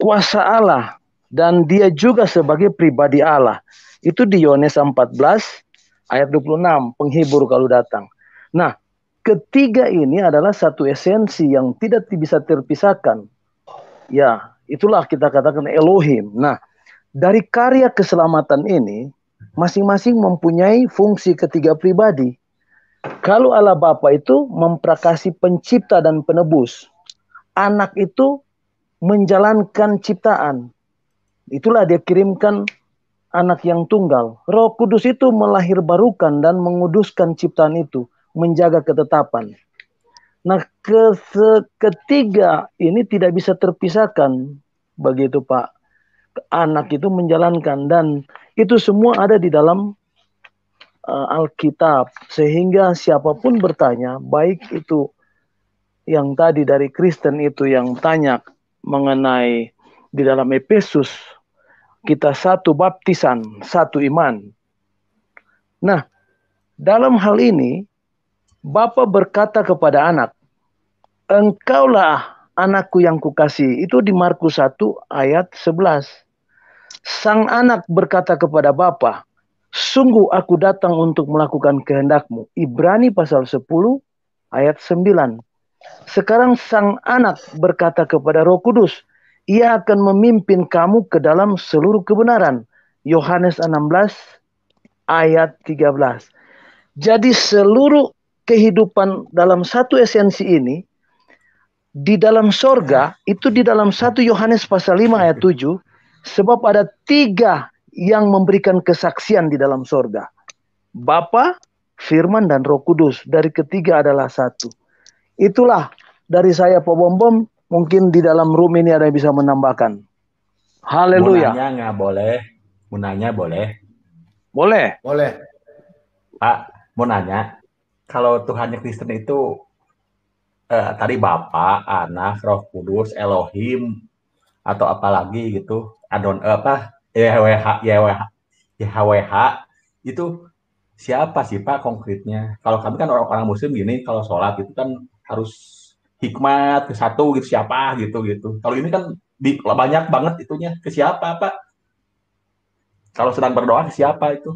kuasa Allah, dan dia juga sebagai pribadi Allah. Itu di Yohanes 14 ayat 26, penghibur kalau datang. Nah, ketiga ini adalah satu esensi yang tidak bisa terpisahkan. Ya, itulah kita katakan Elohim. Nah, dari karya keselamatan ini, masing-masing mempunyai fungsi ketiga pribadi. Kalau Allah Bapa itu memprakasi pencipta dan penebus, Anak itu menjalankan ciptaan. Itulah dia kirimkan Anak yang tunggal. Roh Kudus itu melahirbarukan dan menguduskan ciptaan itu, menjaga ketetapan. Nah, ketiga ini tidak bisa terpisahkan. Begitu Pak. Anak itu menjalankan, dan itu semua ada di dalam Alkitab. Sehingga siapapun bertanya, baik itu yang tadi dari Kristen itu yang tanya mengenai di dalam Efesus, kita satu baptisan, satu iman. Nah, dalam hal ini, Bapa berkata kepada Anak, engkaulah anakku yang kukasihi. Itu di Markus 1 ayat 11. Sang Anak berkata kepada Bapa, sungguh aku datang untuk melakukan kehendakmu. Ibrani pasal 10 ayat 9. Sekarang Sang Anak berkata kepada Roh Kudus, ia akan memimpin kamu ke dalam seluruh kebenaran. Yohanes 16 ayat 13. Jadi seluruh kehidupan dalam satu esensi ini, di dalam sorga, itu di dalam 1 Yohanes pasal 5 ayat 7, sebab ada 3 yang memberikan kesaksian di dalam sorga. Bapa, Firman, dan Roh Kudus. Dari ketiga adalah satu. Itulah dari saya Pak Bombom, mungkin di dalam room ini ada yang bisa menambahkan. Haleluya. Mau nanya nggak boleh? Mau nanya boleh? Boleh. Boleh. Pak, mau nanya, kalau Tuhannya Kristen itu tadi Bapa, Anak, Roh Kudus, Elohim, atau apalagi gitu, YHWH, itu siapa sih Pak konkretnya? Kalau kami kan orang-orang Muslim gini, kalau sholat itu kan harus hikmat ke satu gitu, siapa gitu. Kalau ini kan banyak banget itunya, ke siapa Pak? Kalau sedang berdoa ke siapa itu?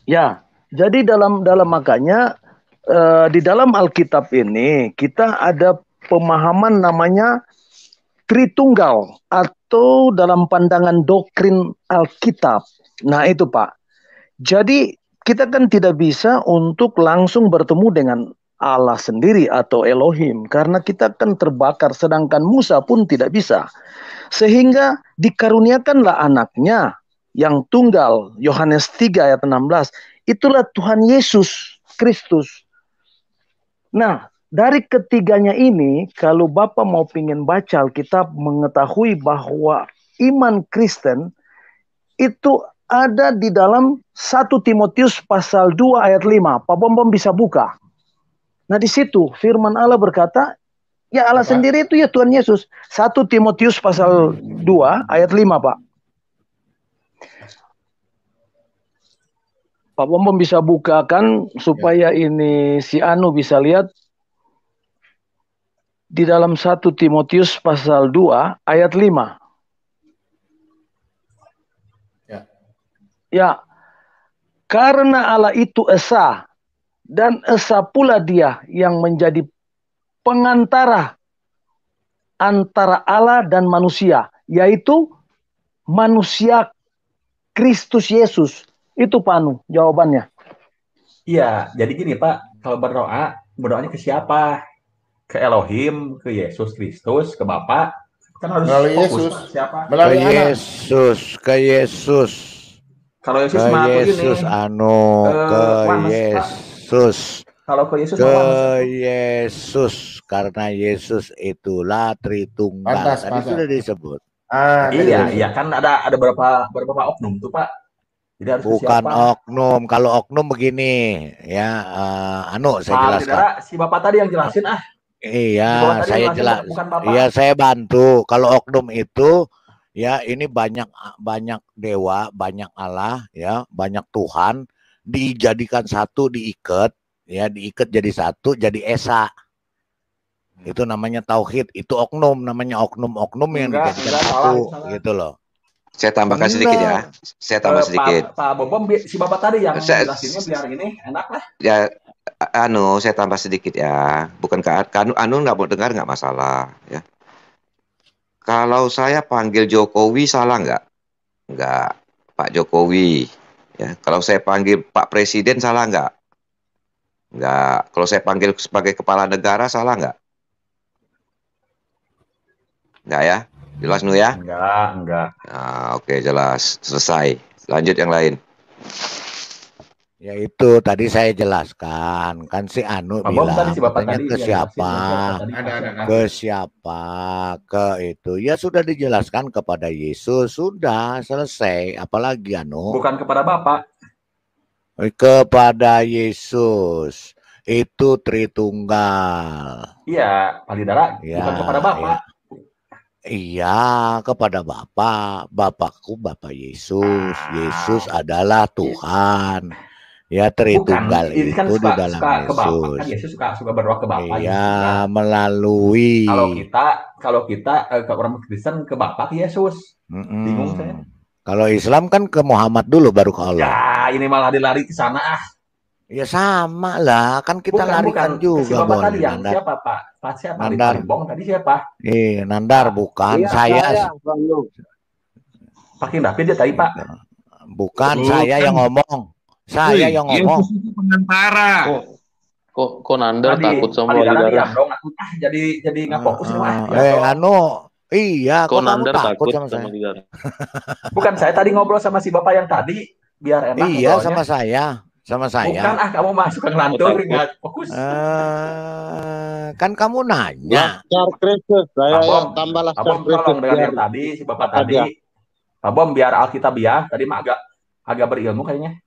Ya, jadi dalam makanya di dalam Alkitab ini kita ada pemahaman namanya Tritunggal atau dalam pandangan doktrin Alkitab. Nah itu Pak. Jadi kita kan tidak bisa untuk langsung bertemu dengan Allah sendiri atau Elohim. Karena kita kan terbakar, sedangkan Musa pun tidak bisa. Sehingga dikaruniakanlah anaknya yang tunggal, Yohanes 3 ayat 16. Itulah Tuhan Yesus Kristus. Nah, dari ketiganya ini, kalau Bapak mau pingin baca Alkitab, mengetahui bahwa iman Kristen itu ada di dalam 1 Timotius pasal 2 ayat 5. Pak Bom bisa buka. Nah, di situ firman Allah berkata, ya Allah sendiri itu ya Tuhan Yesus. 1 Timotius pasal 2 ayat 5, Pak. Pak Bom bisa bukakan supaya ini si Anu bisa lihat. Di dalam 1 Timotius pasal 2 ayat 5. Ya, karena Allah itu esa, dan esa pula dia yang menjadi pengantara antara Allah dan manusia, yaitu manusia Kristus Yesus. Itu Panu jawabannya. Iya, jadi gini Pak, kalau berdoa, berdoanya ke siapa? Ke Elohim, ke Yesus Kristus, ke Bapa. Kan harus melalui fokus Yesus. Pak, siapa? Melalui ke Yesus, ke Yesus. Kalau Yesus ke mah Yesus ini, ke Wanes, Yesus. Kalau ke Yesus ke mah Yesus, karena Yesus itulah Tritunggal. Tadi sudah disebut. Iya, kan ada beberapa oknum tuh Pak. Jadi harus bukan oknum. Kalau oknum begini ya, saya jelaskan. Si Bapak tadi yang jelasin Iya, saya jelas. Iya, saya bantu. Kalau oknum itu ya ini banyak dewa, banyak Allah, ya, banyak Tuhan dijadikan satu, diikat jadi satu, jadi esa. Itu namanya tauhid. Itu oknum, namanya oknum yang dijadikan satu, gitu loh. Saya tambahkan sedikit ya. Saya tambah sedikit. Pak Bom, si Bapak tadi yang jelasinnya biar ini enak lah. Ya, saya tambah sedikit ya. Bukan Anu nggak mau dengar nggak masalah ya. Kalau saya panggil Jokowi salah nggak? Nggak, Pak Jokowi. Ya, kalau saya panggil Pak Presiden salah nggak? Nggak. Kalau saya panggil sebagai kepala negara salah nggak? Nggak ya? Jelas Nu ya? Enggak. Nah, oke, jelas. Selesai. Lanjut yang lain. Ya itu tadi saya jelaskan, kan si Anu bilang katanya ke siapa, ke itu. Ya sudah dijelaskan kepada Yesus, sudah selesai. Apalagi Anu? Bukan kepada Bapak. Kepada Yesus. Itu Tritunggal. Iya, Palidara, ya, bukan kepada Bapak. Iya, kepada Bapa. Bapakku Bapak Yesus. Yesus adalah Tuhan. Ya, Tritunggal itu kan di dalam Yesus. Kan Yesus suka berdoa ke Bapa. Iya, melalui. Kalau kita ke orang Kristen ke Bapa ke Yesus. Bingung saya. Kalau Islam kan ke Muhammad dulu baru ke Allah. Ya, ini malah dilari ke sana. Ya sama lah, kan kita larikan juga. Bapak tadi yang siapa Pak? Siapa? Nandar. Bong tadi siapa? Nandar bukan. Iya, saya. Pakai David dia tadi Pak. Bukan saya yang ngomong. Saya yang ngomong. Pengantara. Kok Nandar takut sama Palidara? Jadi nggak fokus Iya, kok Nandar takut sama saya? Bukan, saya tadi ngobrol sama si Bapak yang tadi biar enak. Iya, sama saya. Bukan, kamu masuk ke ngelantur, nggak fokus. Kan kamu nanya. Kristus, saya yang tambah Pak Bom tolong dengan yang tadi, si Bapak tadi. Pak Bom biar Alkitab ya, tadi mah agak berilmu kayaknya.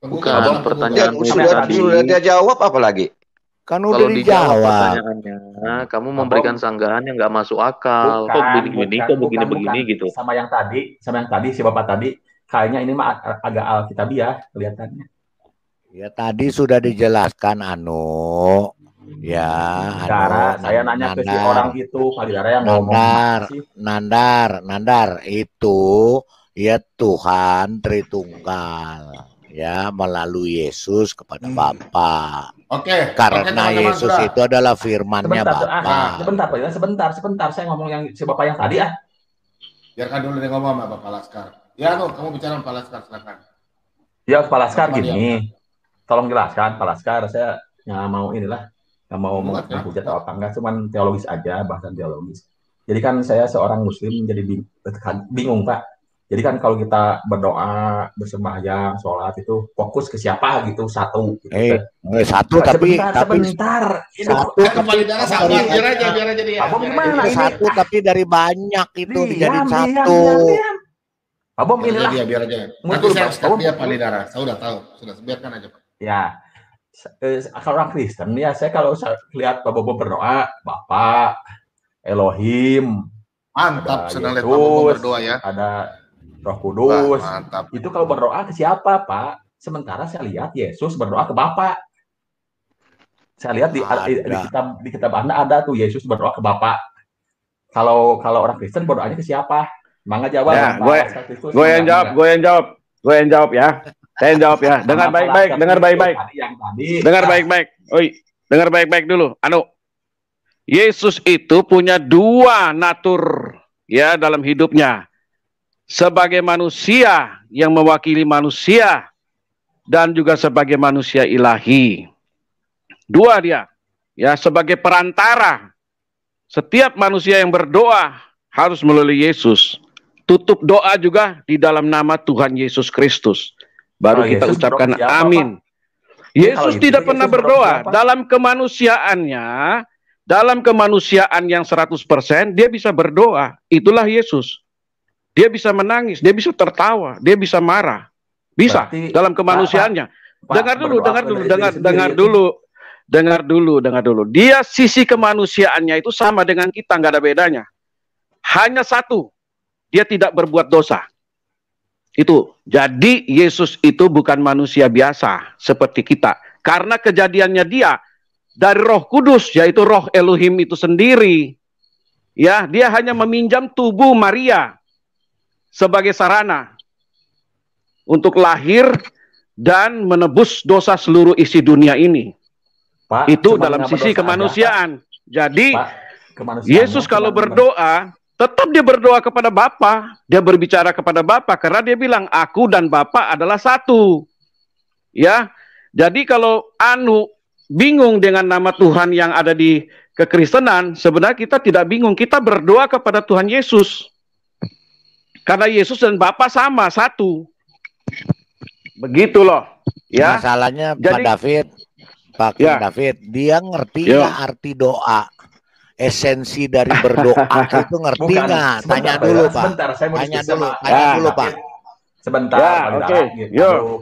Bukan pertanyaan sudah dia jawab apa lagi? Kan udah dijawab pertanyaannya. Kamu memberikan sanggahan yang nggak masuk akal. Kok begini gitu. Sama yang tadi si Bapak tadi. Kayaknya ini mah agak alkitabiah kelihatannya. Ya tadi sudah dijelaskan Anu. Ya, saya nanya ke si orang itu, Palidara yang ngomong. Nandar itu ya Tuhan Tritunggal. Ya, melalui Yesus kepada Bapa. Oke. Karena Yesus itu adalah firman-Nya Bapa. Sebentar. Saya ngomong yang si Bapak yang tadi Biarkan dulu dia ngomong sama Bapak Laskar. Ya, kamu bicara sama Pak Laskar, silakan. Ya, Pak Laskar gini. tolong jelaskan Pak Laskar, saya nggak mau nggak mau menghujat atau apa enggak, cuman teologis aja, bahasan teologis. Jadi kan saya seorang muslim jadi bingung Pak. Jadi kan kalau kita berdoa, bersembahyang, sholat itu fokus ke siapa gitu, satu. Gitu. Satu tapi sebentar. Satu kembali darah sama biar aja dia. Satu tapi dari banyak itu dijadiin satu. Abang inilah. Biar aja. Nanti saya stop dia kembali darah. Saya udah tahu, sudah biarkan aja Pak. Ya. Kalau orang Kristen ya, saya kalau lihat Pak Bobo berdoa, Bapak, Elohim, mantap, senang lihat Pak Bobo berdoa ya. Ada Roh Kudus. Mantap. Itu kalau berdoa ke siapa, Pak? Sementara saya lihat Yesus berdoa ke Bapa. Saya lihat di kitab Anda ada tuh Yesus berdoa ke Bapa. Kalau orang Kristen berdoanya ke siapa? Mangga jawab. Ya, gue yang jawab ya. Saya yang jawab ya. Dengar baik-baik. Dengar baik-baik dulu. Yesus itu punya dua natur ya dalam hidupnya. Sebagai manusia yang mewakili manusia dan juga sebagai manusia ilahi. Dua dia, ya, sebagai perantara. Setiap manusia yang berdoa harus melalui Yesus. Tutup doa juga di dalam nama Tuhan Yesus Kristus. Baru kita ucapkan amin. Yesus tidak pernah berdoa dalam kemanusiaannya, dalam kemanusiaan yang 100%, dia bisa berdoa. Itulah Yesus. Dia bisa menangis, dia bisa tertawa, dia bisa marah. Bisa. Berarti, dalam kemanusiaannya. Dengar dulu. Dia sisi kemanusiaannya itu sama dengan kita, nggak ada bedanya. Hanya satu, dia tidak berbuat dosa. Itu. Jadi Yesus itu bukan manusia biasa seperti kita. Karena kejadiannya dia dari Roh Kudus, yaitu Roh Elohim itu sendiri. Ya, dia hanya meminjam tubuh Maria sebagai sarana untuk lahir dan menebus dosa seluruh isi dunia ini. Pak, itu dalam sisi kemanusiaan. Jadi Yesus kalau berdoa, tetap dia berdoa kepada Bapa, dia berbicara kepada Bapa karena dia bilang aku dan Bapa adalah satu. Ya. Jadi kalau bingung dengan nama Tuhan yang ada di kekristenan, sebenarnya kita tidak bingung, kita berdoa kepada Tuhan Yesus. Karena Yesus dan Bapa sama, satu. Begitu loh. Ya. Masalahnya Pak David, dia ngerti nggak arti doa? Esensi dari berdoa itu ngerti nggak? Tanya dulu Pak. Tanya dulu Pak. Sebentar. Ya, oke.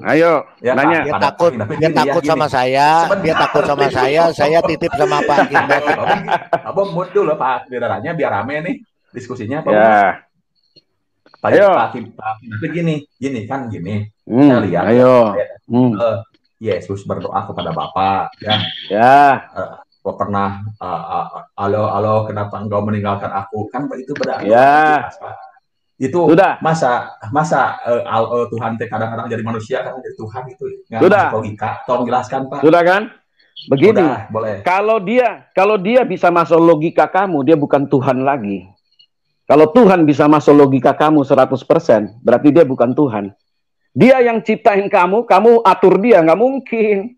Ayo. Ya, nanya. Dia takut sama saya. Dia takut sama saya titip sama Pak Gilbert. Abang mood dulu Pak, biaranya biar rame nih diskusinya Pak. Ya. Pak gini. Saya lihat Yesus berdoa kepada Bapa ya. Pernah halo kenapa engkau meninggalkan aku, kan itu berarti itu sudah. masa Tuhan kadang-kadang jadi manusia, kan jadi Tuhan, itu nggak logika. Tolong jelaskan Pak. Sudah kan? Begini, boleh. Kalau dia bisa masuk logika kamu, dia bukan Tuhan lagi. Kalau Tuhan bisa masuk logika kamu 100%, berarti dia bukan Tuhan. Dia yang ciptain kamu atur dia, nggak mungkin.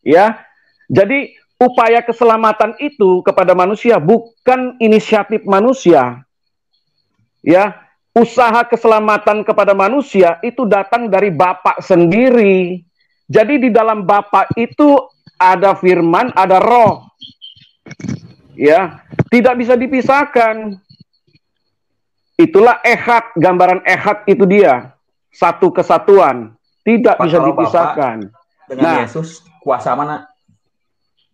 Ya, jadi upaya keselamatan itu kepada manusia bukan inisiatif manusia. Ya, usaha keselamatan kepada manusia itu datang dari Bapa sendiri. Jadi di dalam Bapa itu ada firman, ada roh. Ya, tidak bisa dipisahkan. Itulah ehad, gambaran ehad itu dia. Satu kesatuan, tidak bisa dipisahkan. Dengan Yesus, kuasa mana?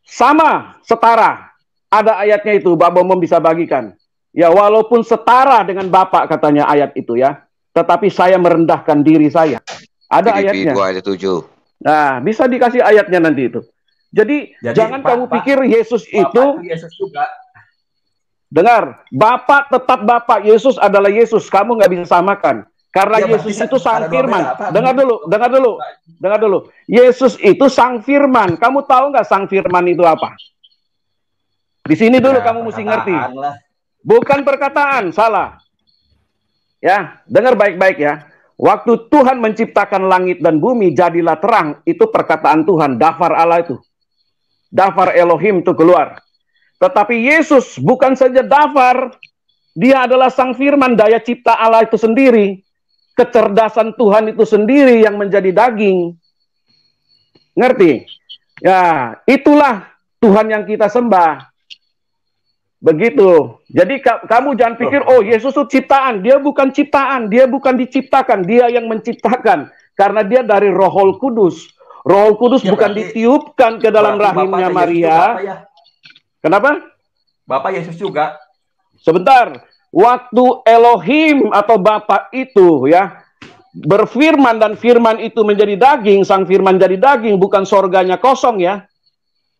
Sama, setara. Ada ayatnya itu, Pak Bomom bisa bagikan. Ya, walaupun setara dengan Bapak katanya ayat itu ya, tetapi saya merendahkan diri saya. Ada ayatnya. Ayat 7. Nah, bisa dikasih ayatnya nanti itu. Jadi jangan kamu pikir Yesus itu Yesus juga. Dengar, Bapak tetap Bapak, Yesus adalah Yesus. Kamu nggak bisa samakan. Karena Yesus itu sang firman. Dengar dulu. Yesus itu sang firman. Kamu tahu nggak sang firman itu apa? Di sini dulu kamu mesti ngerti. Bukan perkataan, salah. Ya, dengar baik-baik ya. Waktu Tuhan menciptakan langit dan bumi, jadilah terang. Itu perkataan Tuhan, dafar Allah itu. Dafar Elohim itu keluar. Tetapi Yesus bukan saja dafar, dia adalah sang firman, daya cipta Allah itu sendiri. Kecerdasan Tuhan itu sendiri yang menjadi daging. Ngerti? Ya, itulah Tuhan yang kita sembah. Begitu. Jadi kamu jangan pikir, oh Yesus itu ciptaan. Dia bukan ciptaan. Dia bukan diciptakan. Dia yang menciptakan. Karena dia dari Roh Kudus. Roh Kudus ya, bukan ditiupkan ke dalam rahimnya Maria. Ya? Kenapa? Bapak Yesus juga. Sebentar. Waktu Elohim atau Bapa itu ya berfirman dan firman itu menjadi daging, sang firman jadi daging, bukan sorganya kosong ya.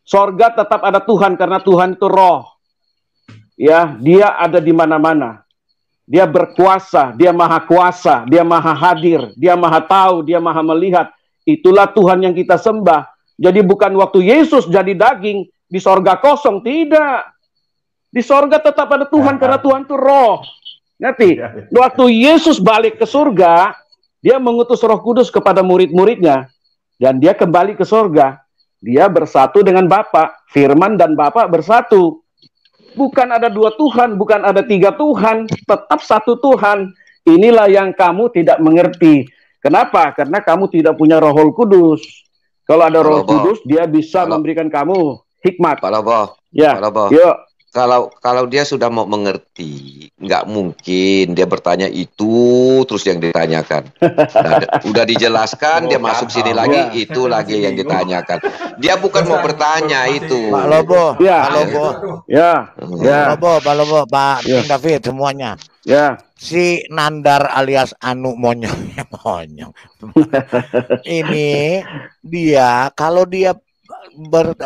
Sorga tetap ada Tuhan karena Tuhan itu roh. Ya, dia ada di mana-mana. Dia berkuasa, dia maha kuasa, dia maha hadir, dia maha tahu, dia maha melihat. Itulah Tuhan yang kita sembah. Jadi bukan waktu Yesus jadi daging, di sorga kosong, tidak. Di sorga tetap ada Tuhan karena Tuhan itu roh. Ngerti? Waktu Yesus balik ke surga, dia mengutus Roh Kudus kepada murid-muridnya. Dan dia kembali ke sorga. Dia bersatu dengan Bapa. Firman dan Bapa bersatu. Bukan ada dua Tuhan, bukan ada tiga Tuhan, tetap satu Tuhan. Inilah yang kamu tidak mengerti. Kenapa? Karena kamu tidak punya Roh Kudus. Kalau ada Roh Kudus, dia bisa memberikan kamu hikmat. Pak Lobo, ya. Pak Lobo. Yuk. Kalau dia sudah mau mengerti, nggak mungkin dia bertanya itu terus yang ditanyakan. Udah dijelaskan, dia masuk sini lagi, itu lagi yang ditanyakan. Dia bukan mau bertanya itu. Pak Lobo, ya. Pak Lobo, ya, ya. Pak Lobo, Pak David semuanya. Ya. Si Nandar alias Anu Monyong. Ini dia kalau dia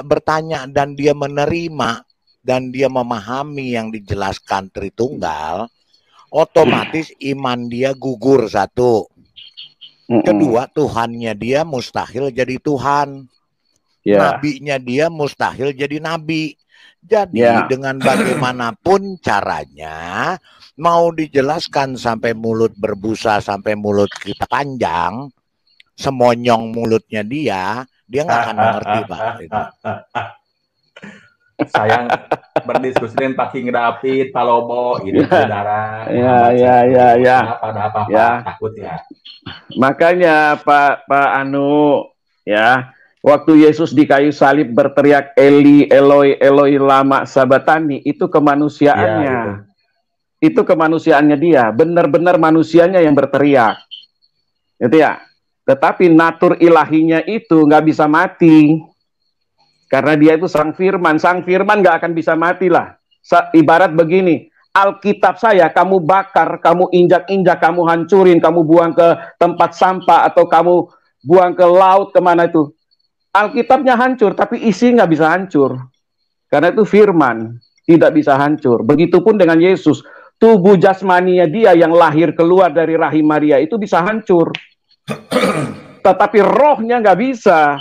bertanya dan dia menerima dan dia memahami yang dijelaskan Tritunggal, otomatis iman dia gugur satu. Kedua, Tuhannya dia mustahil jadi Tuhan. Nabinya dia mustahil jadi nabi. Jadi dengan bagaimanapun caranya, mau dijelaskan sampai mulut berbusa, sampai mulut kita panjang, semonyong mulutnya dia nggak akan mengerti, Pak. Sayang berdiskusi dengan Pak King David, Pak Lobo, ini saudara. Ya. Pada apa takut ya. Makanya Pak Anu, ya, waktu Yesus di kayu salib berteriak Eli, Eloi, Eloi lama sabatani, itu kemanusiaannya. Ya, itu kemanusiaannya dia, benar-benar manusianya yang berteriak. Gitu ya. Tetapi natur ilahinya itu nggak bisa mati. Karena dia itu sang firman nggak akan bisa mati lah. Ibarat begini, Alkitab saya kamu bakar, kamu injak-injak, kamu hancurin, kamu buang ke tempat sampah atau kamu buang ke laut kemana itu. Alkitabnya hancur, tapi isi nggak bisa hancur. Karena itu firman, tidak bisa hancur. Begitupun dengan Yesus, tubuh jasmaninya dia yang lahir keluar dari rahim Maria itu bisa hancur. Tetapi rohnya nggak bisa.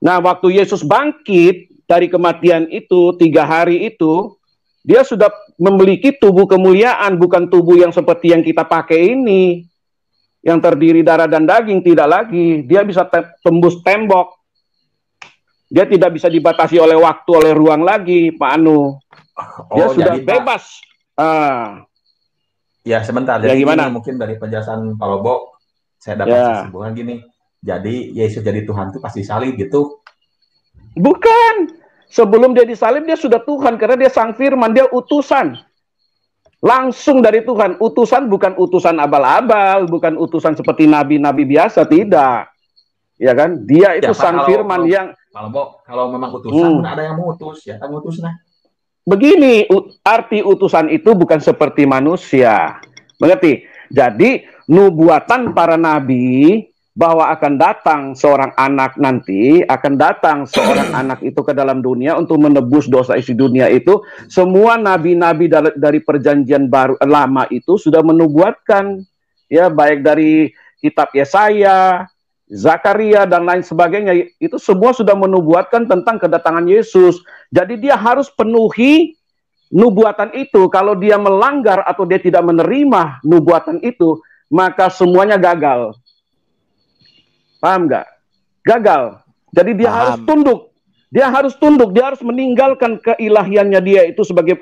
Nah, waktu Yesus bangkit dari kematian itu, 3 hari itu, dia sudah memiliki tubuh kemuliaan, bukan tubuh yang seperti yang kita pakai ini, yang terdiri darah dan daging, tidak lagi. Dia bisa tembus tembok. Dia tidak bisa dibatasi oleh waktu, oleh ruang lagi, Pak Anu. Dia sudah bebas. Ya, sebentar. Ya, jadi gimana? Mungkin dari penjelasan Pak Lobo, saya dapat kesimpulan gini. Jadi Yesus jadi Tuhan itu pasti salib gitu? Bukan. Sebelum dia disalib dia sudah Tuhan karena dia sang firman, dia utusan. Langsung dari Tuhan. Utusan bukan utusan abal-abal, bukan utusan seperti nabi-nabi biasa, tidak. Ya kan? Dia itu sang firman yang kalau memang utusan ada yang mengutus ya, kan utus nah. Begini, arti utusan itu bukan seperti manusia. Mengerti? Jadi nubuatan para nabi bahwa akan datang seorang anak nanti, akan datang seorang anak itu ke dalam dunia untuk menebus dosa isi dunia itu, semua nabi-nabi dari perjanjian baru lama itu sudah menubuatkan, ya, baik dari kitab Yesaya, Zakaria dan lain sebagainya, itu semua sudah menubuatkan tentang kedatangan Yesus. Jadi dia harus penuhi nubuatan itu. Kalau dia melanggar atau dia tidak menerima nubuatan itu, maka semuanya gagal. Paham nggak? Gagal. Jadi dia harus tunduk. Dia harus tunduk. Dia harus meninggalkan keilahiannya dia itu sebagai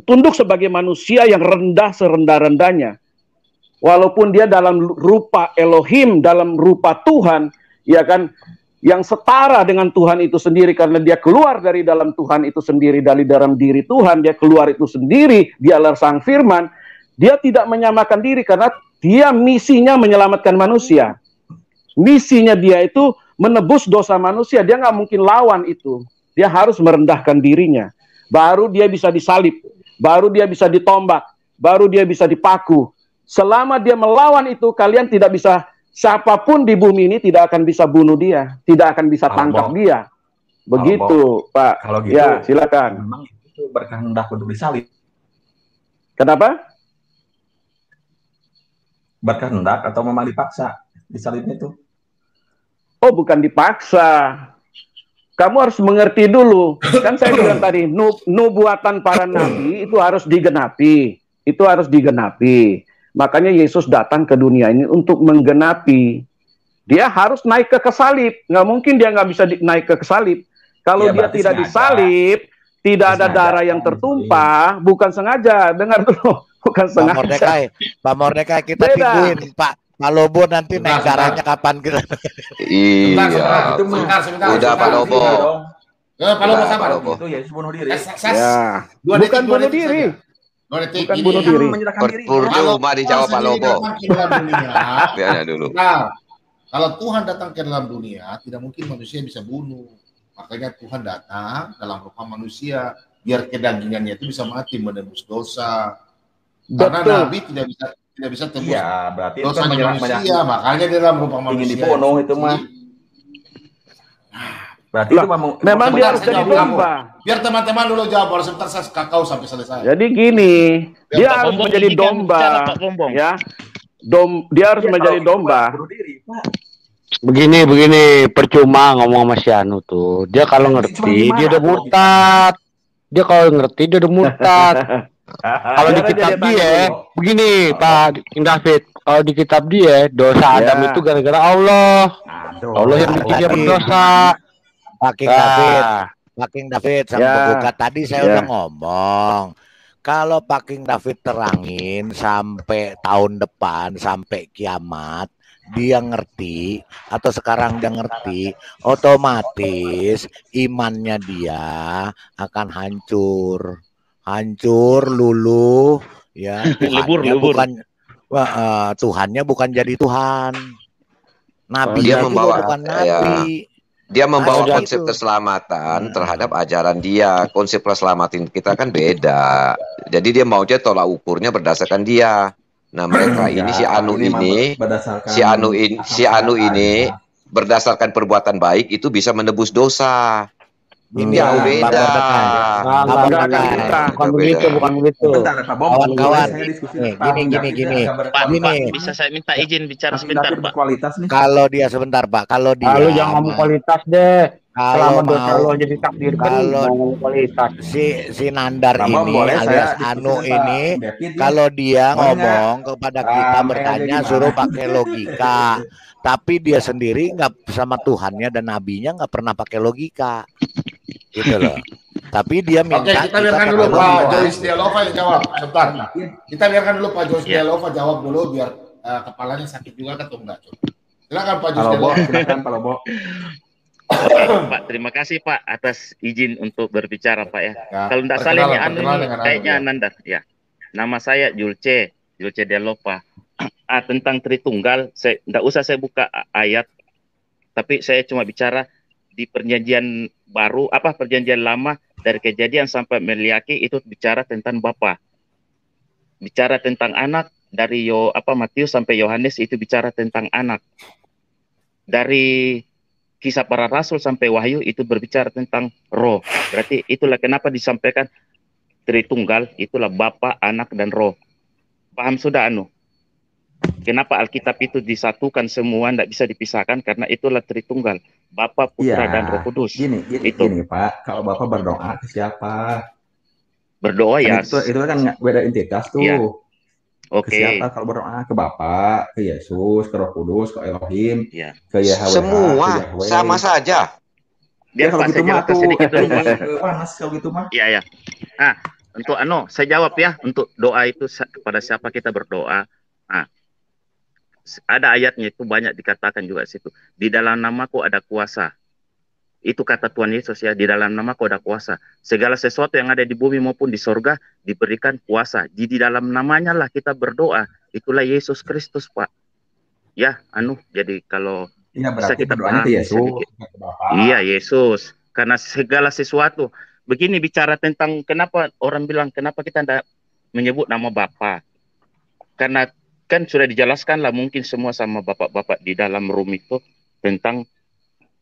tunduk sebagai manusia yang rendah serendah-rendahnya. Walaupun dia dalam rupa Elohim, dalam rupa Tuhan, ya kan, yang setara dengan Tuhan itu sendiri karena dia keluar dari dalam Tuhan itu sendiri, dari dalam diri Tuhan, dia keluar itu sendiri, dialah Sang Firman. Dia tidak menyamakan diri karena dia misinya menyelamatkan manusia. Misinya dia itu menebus dosa manusia. Dia nggak mungkin lawan itu. Dia harus merendahkan dirinya. Baru dia bisa disalib. Baru dia bisa ditombak. Baru dia bisa dipaku. Selama dia melawan itu, kalian tidak bisa, siapapun di bumi ini tidak akan bisa bunuh dia. Tidak akan bisa tangkap dia. Begitu, Pak. Kalau gitu, ya, silakan. Memang itu berkehendak untuk disalib. Kenapa? Berkehendak atau memang dipaksa disalibnya itu? Oh, bukan dipaksa. Kamu harus mengerti dulu. Kan saya bilang tadi, nubuatan para nabi itu harus digenapi. Itu harus digenapi. Makanya Yesus datang ke dunia ini untuk menggenapi. Dia harus naik ke salib. Nggak mungkin dia nggak bisa naik ke salib. Kalau ya, dia tidak disalib, tidak ada darah yang tertumpah, bukan sengaja. Dengar dulu, bukan sengaja. Pak Mordecai, kita tungguin, Pak. Pak Lobo nanti naik darahnya kapan kita? Iya. Udah Pak Lobo. Pak Lobo sabar. Itu ya bunuh diri. Ya. Bukan bunuh diri. Bukan bunuh diri. Percuma dijawab Pak Lobo. Ya dulu. Nah, kalau Tuhan datang ke dalam dunia, tidak mungkin manusia bisa bunuh. Makanya Tuhan datang dalam rupa manusia, biar kedagingannya itu bisa mati menebus dosa. Karena Nabi tidak bisa tebus berarti dosa manusia, makanya dia dalam rupa manusia. Ingin dibunuh itu mah. Berarti itu memang dia harus jadi domba. Biar teman-teman dulu jawab, harus sebentar saya kakao sampai selesai. Jadi gini, dia harus menjadi domba, ya. Dia harus menjadi domba. Begini, percuma ngomong sama si Anu tuh. Dia kalau ngerti, dia udah murtad. Dia kalau ngerti, dia udah murtad. Kalau di kitab dia, begini Pak David, kalau di kitab dia, dosa Adam itu gara-gara Allah. Allah yang bikin dia berdosa. Pak King David sama Buka tadi saya udah ngomong. Kalau Pak King David terangin sampai tahun depan, sampai kiamat, dia ngerti atau sekarang dia ngerti, otomatis imannya dia akan hancur, luluh, ya. Tuhannya bukan jadi Tuhan. Nabi bukan nabi. Dia membawa konsep keselamatan terhadap ajaran dia. Konsep keselamatan kita kan beda. Jadi dia maunya tolak ukurnya berdasarkan dia. Nah mereka ini si Anu ini berdasarkan perbuatan baik itu bisa menebus dosa. Ini beda. Bukan begitu. Kawan-kawan, gini. Pak, bisa saya minta izin bicara sebentar, Pak? Kalau dia sebentar, Pak. Kalau dia. Kalau jangan ngomong kualitas deh. Selama dosa lo jadi takdirkan, ngomong kualitas. Si Nandar ini alias Anu ini, kalau dia ngomong kepada kita bertanya, suruh pakai logika. Tapi dia sendiri nggak sama Tuhannya dan nabinya nggak pernah pakai logika. Gitu loh. Tapi dia minta. Oke, kita biarkan dulu Pak Joyce Dialova yang jawab. Sebentar. Kita biarkan dulu Pak Joyce Dialova jawab dulu biar kepalanya sakit juga atau enggak. Silakan Pak Joyce Dialova. Silakan Pak Lobo. Pak, terima kasih Pak atas izin untuk berbicara Pak ya. Kalau tidak salah ini Anu kayaknya Nandar ya. Nama saya Julce Dialova. Tentang Tritunggal, tidak usah saya buka ayat, tapi saya cuma bicara di perjanjian baru, perjanjian lama dari Kejadian sampai Meliaki itu bicara tentang Bapa, bicara tentang anak dari Matius sampai Yohanes itu bicara tentang anak, dari Kisah Para Rasul sampai Wahyu itu berbicara tentang Roh. Berarti itulah kenapa disampaikan Tritunggal, itulah Bapa, Anak dan Roh. Paham sudah Anu? Kenapa Alkitab itu disatukan semua, tidak bisa dipisahkan karena itulah Tritunggal, Bapa, Putra dan Roh Kudus. Gini Pak, kalau Bapak berdoa ke siapa? Berdoa ya. Itu kan beda entitas tuh. Ya. Ke siapa kalau berdoa? Ke Bapa, ke Yesus, ke Roh Kudus, ke Elohim, ke Yahweh, semua ke Yahweh. sama saja. Biar kalau gitu mah sedikit dulu. Panas kalau gitu mah. Iya. Nah, untuk saya jawab ya, untuk doa itu kepada siapa kita berdoa. Nah, ada ayatnya itu banyak dikatakan juga situ. Di dalam namaku ada kuasa. Itu kata Tuhan Yesus ya, di dalam namaku ada kuasa. Segala sesuatu yang ada di bumi maupun di sorga diberikan kuasa. Di dalam namanya lah kita berdoa. Itulah Yesus Kristus, Pak. Ya, jadi kalau bisa kita berdoanya ke Yesus. Iya, Yesus. Karena segala sesuatu. Begini bicara tentang kenapa orang bilang kenapa kita tidak menyebut nama Bapa. Karena kan sudah dijelaskan lah mungkin semua sama bapak-bapak di dalam room itu tentang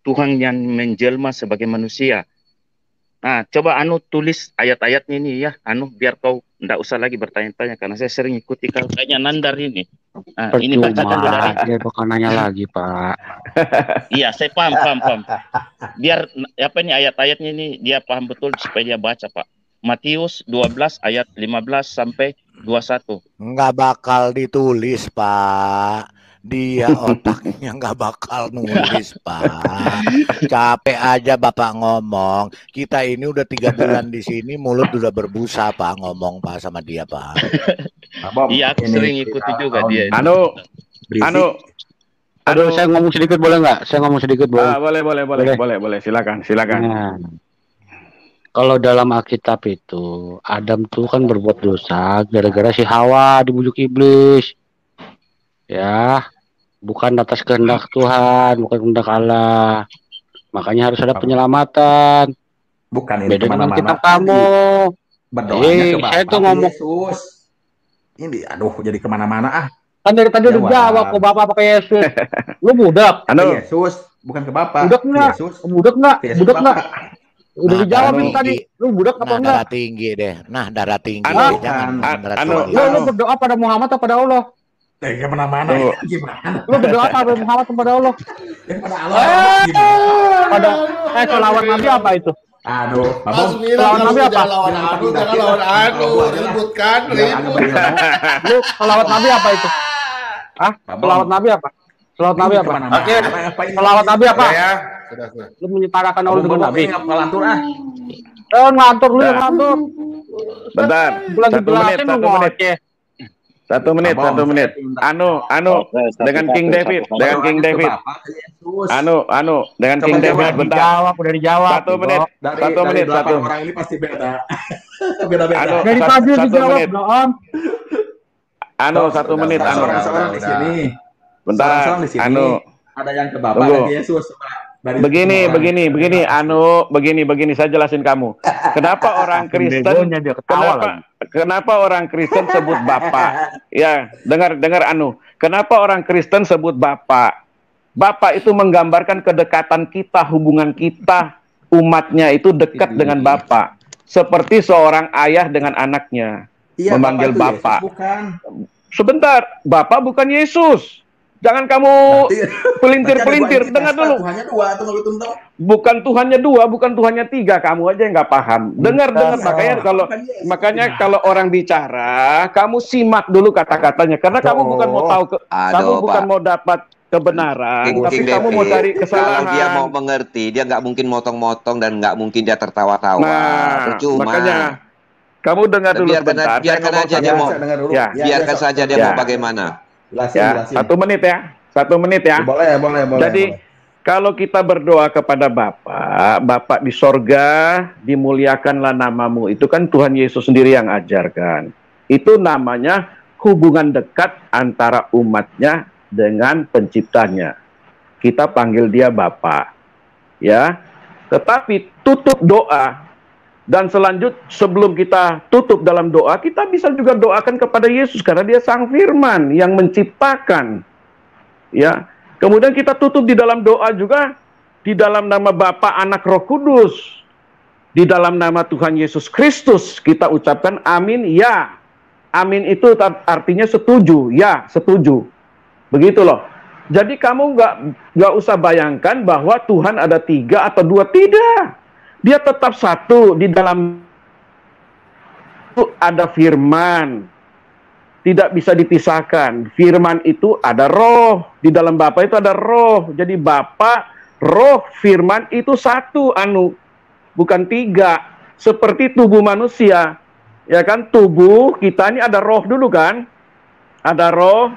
Tuhan yang menjelma sebagai manusia. Nah, coba tulis ayat-ayatnya ini ya, biar kau tidak usah lagi bertanya-tanya karena saya sering ikuti kayaknya Nandar ini. Nah, ini bacakan dari. Dia bakal nanya lagi, Pak. Iya, saya paham. Biar ayat-ayatnya ini dia paham betul supaya dia baca, Pak. Matius 12 ayat 15 sampai 21. Nggak bakal ditulis, Pak. Dia otaknya nggak bakal nulis, Pak. Capek aja Bapak ngomong. Kita ini udah 3 bulan di sini, mulut udah berbusa, Pak, ngomong Pak sama dia, Pak. Iya, aku sering ikuti juga dia. Aduh, saya ngomong sedikit boleh nggak? Saya ngomong sedikit boleh? Boleh. Silakan. Nah, kalau dalam Alkitab itu, Adam tuh kan berbuat dosa gara-gara si Hawa dibujuk iblis. Ya, bukan atas kehendak Tuhan, bukan kehendak Allah. Makanya harus ada penyelamatan. Bukan ini beda dengan kemana-mana. kitab kamu. Berdoanya ke Bapa, saya tuh ngomong Yesus. Ini jadi kemana-mana ah. Kan dari tadi udah jawab ke Bapak pakai Yesus. Lu budak. Yesus, bukan ke Bapak. Budak enggak? Budak enggak? Budak enggak? Udah dijawabin tadi. Lu budak apa enggak? Darah tinggi deh. Darah tinggi. Lu berdoa pada Muhammad atau pada Allah? Kemana-mana. Lu berdoa pada Muhammad atau pada Allah? Pada Allah. Pada selawat Nabi apa itu? Aduh, selawat Nabi apa? Jangan lawan ribut. Lu selawat Nabi apa itu? Hah? Selawat Nabi apa? Selawat Nabi apa? Oke. Selawat Nabi apa? Sudah. Lu menyetarakan Allah dengan Nabi. Ngelantur ah. Ngelantur lu yang ngelantur. Bentar. 1 menit. Dengan King David. Dengan King David, bentar. Udah dijawab. 1 menit. 1 menit. Orang ini pasti beda. Beda-beda. Dari tadi dijawab, Om. 1 menit. Seorang di sini. Bentar. Ada yang ke Bapak dan Yesus. Begini, saya jelasin kamu. Kenapa orang Kristen kenapa orang Kristen sebut Bapak? Ya, dengar Kenapa orang Kristen sebut Bapak? Bapak itu menggambarkan kedekatan kita, hubungan kita, umatnya itu dekat dengan Bapak. Seperti seorang ayah dengan anaknya. Memanggil Bapak. Sebentar, Bapak bukan Yesus. Jangan kamu pelintir-pelintir. Dengar dulu. Bukan Tuhannya dua, bukan Tuhannya 3. Kamu aja yang nggak paham. Dengar. Makanya kalau orang bicara, kamu simak dulu kata-katanya. Karena kamu bukan mau tahu, kamu bukan mau dapat kebenaran, tapi kamu mau cari kesalahan. Kalau dia mau mengerti, dia nggak mungkin motong-motong dan nggak mungkin dia tertawa-tawa. Percuma. Makanya kamu dengar dulu sebentar. Biarkan aja dia mau. Biarkan saja dia mau bagaimana. 1 menit ya. Boleh. Jadi kalau kita berdoa kepada Bapa di sorga, dimuliakanlah namamu. Itu kan Tuhan Yesus sendiri yang ajarkan. Itu namanya hubungan dekat antara umatnya dengan penciptanya. Kita panggil dia Bapa. Ya. Tetapi tutup doa. Dan sebelum kita tutup dalam doa, kita bisa juga doakan kepada Yesus karena dia Sang Firman yang menciptakan. Ya. Kemudian kita tutup di dalam doa juga di dalam nama Bapa, Anak, Roh Kudus. Di dalam nama Tuhan Yesus Kristus kita ucapkan amin, ya. Amin itu artinya setuju, ya, setuju. Begitu loh. Jadi kamu nggak usah bayangkan bahwa Tuhan ada 3 atau 2, tidak. Dia tetap satu. Di dalam itu ada firman. tidak bisa dipisahkan. Firman itu ada roh, di dalam Bapa itu ada roh. Jadi Bapa, roh, firman itu satu, bukan tiga. Seperti tubuh manusia, ya kan? Tubuh kita ini ada roh dulu kan? Ada roh,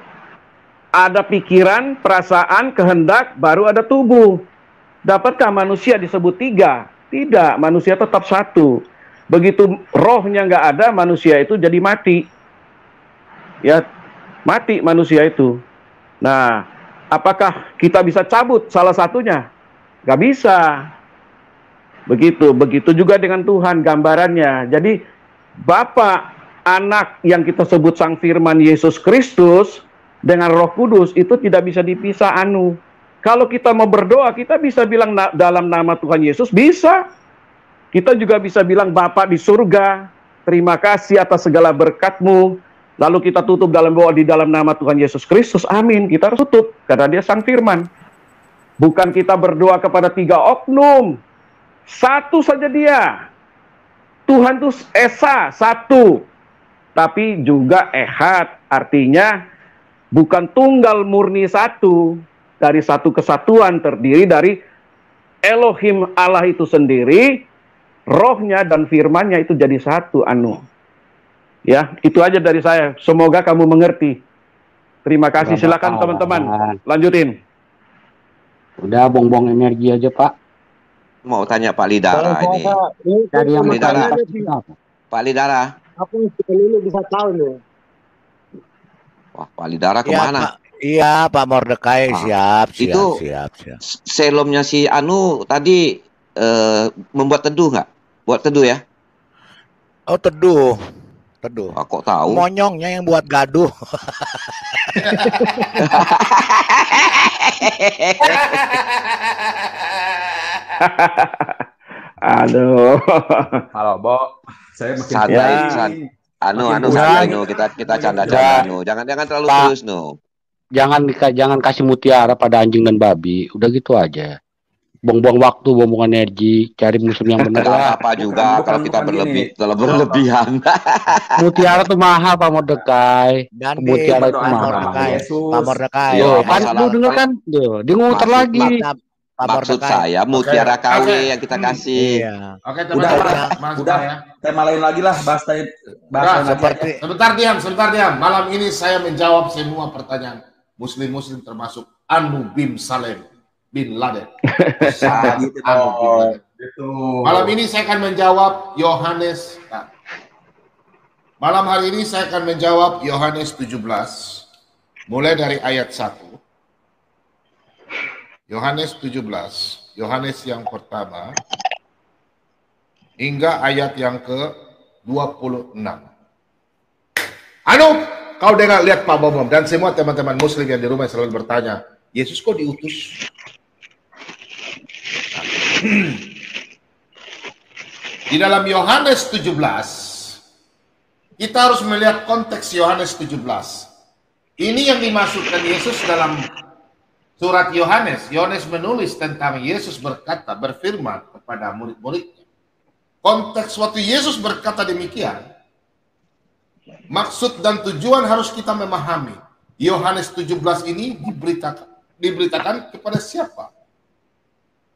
ada pikiran, perasaan, kehendak, baru ada tubuh. Dapatkah manusia disebut tiga? Tidak, manusia tetap satu. Begitu rohnya nggak ada, manusia itu jadi mati. Ya, mati manusia itu. Nah, apakah kita bisa cabut salah satunya? Nggak bisa. Begitu juga dengan Tuhan gambarannya. Jadi Bapa, Anak yang kita sebut Sang Firman Yesus Kristus dengan Roh Kudus itu tidak bisa dipisah. Kalau kita mau berdoa, kita bisa bilang dalam nama Tuhan Yesus, bisa. Kita juga bisa bilang Bapa di surga, terima kasih atas segala berkat-Mu. Lalu kita tutup dalam doa di dalam nama Tuhan Yesus Kristus, amin. Kita harus tutup, karena dia Sang Firman. Bukan kita berdoa kepada 3 oknum. Satu saja dia. Tuhan itu Esa, satu. Tapi juga Ehad, artinya bukan tunggal murni satu. Dari satu kesatuan terdiri dari Elohim Allah itu sendiri, rohnya dan firmannya itu jadi satu, Ya, itu aja dari saya. Semoga kamu mengerti. Terima kasih. Silakan teman-teman, lanjutin. Udah bongbong energi aja, Pak. Mau tanya Pak Lidara ini. Dari yang Lidara. Pak Lidara. Aku dulu bisa tahu nih. Wah, Pak Lidara kemana? Iya, Pak Mordekai, siap. Itu selomnya si Anu tadi membuat teduh nggak? Buat teduh ya? Oh, teduh. Kok tahu? Monyongnya yang buat gaduh. Aduh. Halo, Bo. Saya makin santai, kita canda-canda, Jangan terlalu terus, Jangan kasih mutiara pada anjing dan babi. Udah gitu aja. Buang-buang waktu, buang-buang energi, cari musuh yang benar lah. Apa juga kalau kita berlebihan. Mutiara tuh mahal, Pak Mordekai. Dan mutiara itu mahal. Pak Mordekai. Kan lu denger kan? Dia nguter lagi. Maksud saya mutiara KW yang kita kasih. Oke, udah. Tema lain lagi lah, sebentar diam. Malam ini saya menjawab semua pertanyaan muslim termasuk Anu bin Salem bin Laden. Malam ini saya akan menjawab Yohanes. Malam hari ini saya akan menjawab Yohanes 17 mulai dari ayat 1. Yohanes 17, Yohanes yang pertama hingga ayat yang ke-26. Kau dengar, lihat Pak Bom dan semua teman-teman muslim yang di rumah selalu bertanya, Yesus kok diutus? Di dalam Yohanes 17, kita harus melihat konteks Yohanes 17. Ini yang dimasukkan Yesus dalam surat Yohanes. Yohanes menulis tentang Yesus berfirman kepada murid-muridnya. Konteks waktu Yesus berkata demikian, maksud dan tujuan harus kita memahami. Yohanes 17 ini diberitakan kepada siapa?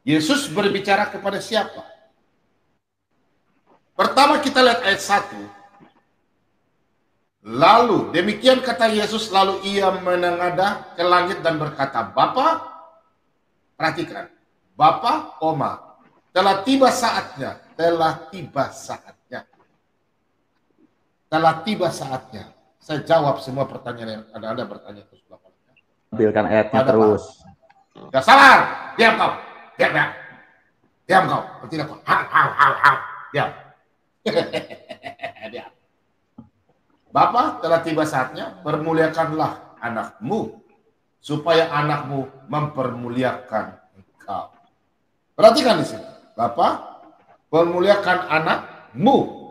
Yesus berbicara kepada siapa? Pertama kita lihat ayat 1. Lalu, demikian kata Yesus, lalu ia menengadah ke langit dan berkata, Bapa, perhatikan, Bapa, telah tiba saatnya, telah tiba saatnya. Saya jawab semua pertanyaan yang Anda bertanya terus. Ambilkan ayatnya terus. Gak salah, diam kau. Diam kau. Tidak kau. Diam. Diam. Bapa, telah tiba saatnya, permuliakanlah anakmu, supaya anakmu mempermuliakan engkau. Perhatikan di sini. Bapa, permuliakan anakmu,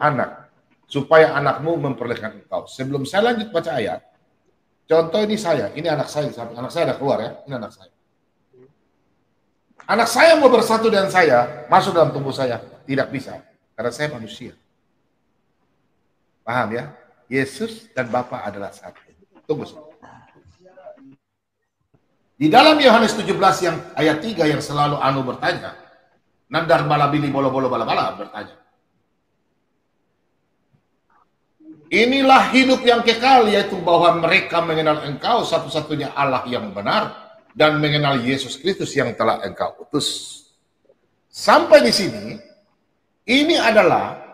supaya anakmu mempermuliakan engkau. Sebelum saya lanjut baca ayat, contoh ini anak saya ada keluar ya, ini anak saya. Anak saya mau bersatu dengan saya, masuk dalam tubuh saya, tidak bisa, karena saya manusia. Paham ya? Yesus dan Bapa adalah satu. Tunggu. Di dalam Yohanes 17 yang ayat 3 yang selalu Anu bertanya, Nandar balabili bolo-bolo bala-bala bertanya. Inilah hidup yang kekal, yaitu bahwa mereka mengenal Engkau satu-satunya Allah yang benar dan mengenal Yesus Kristus yang telah Engkau utus. Sampai di sini, ini adalah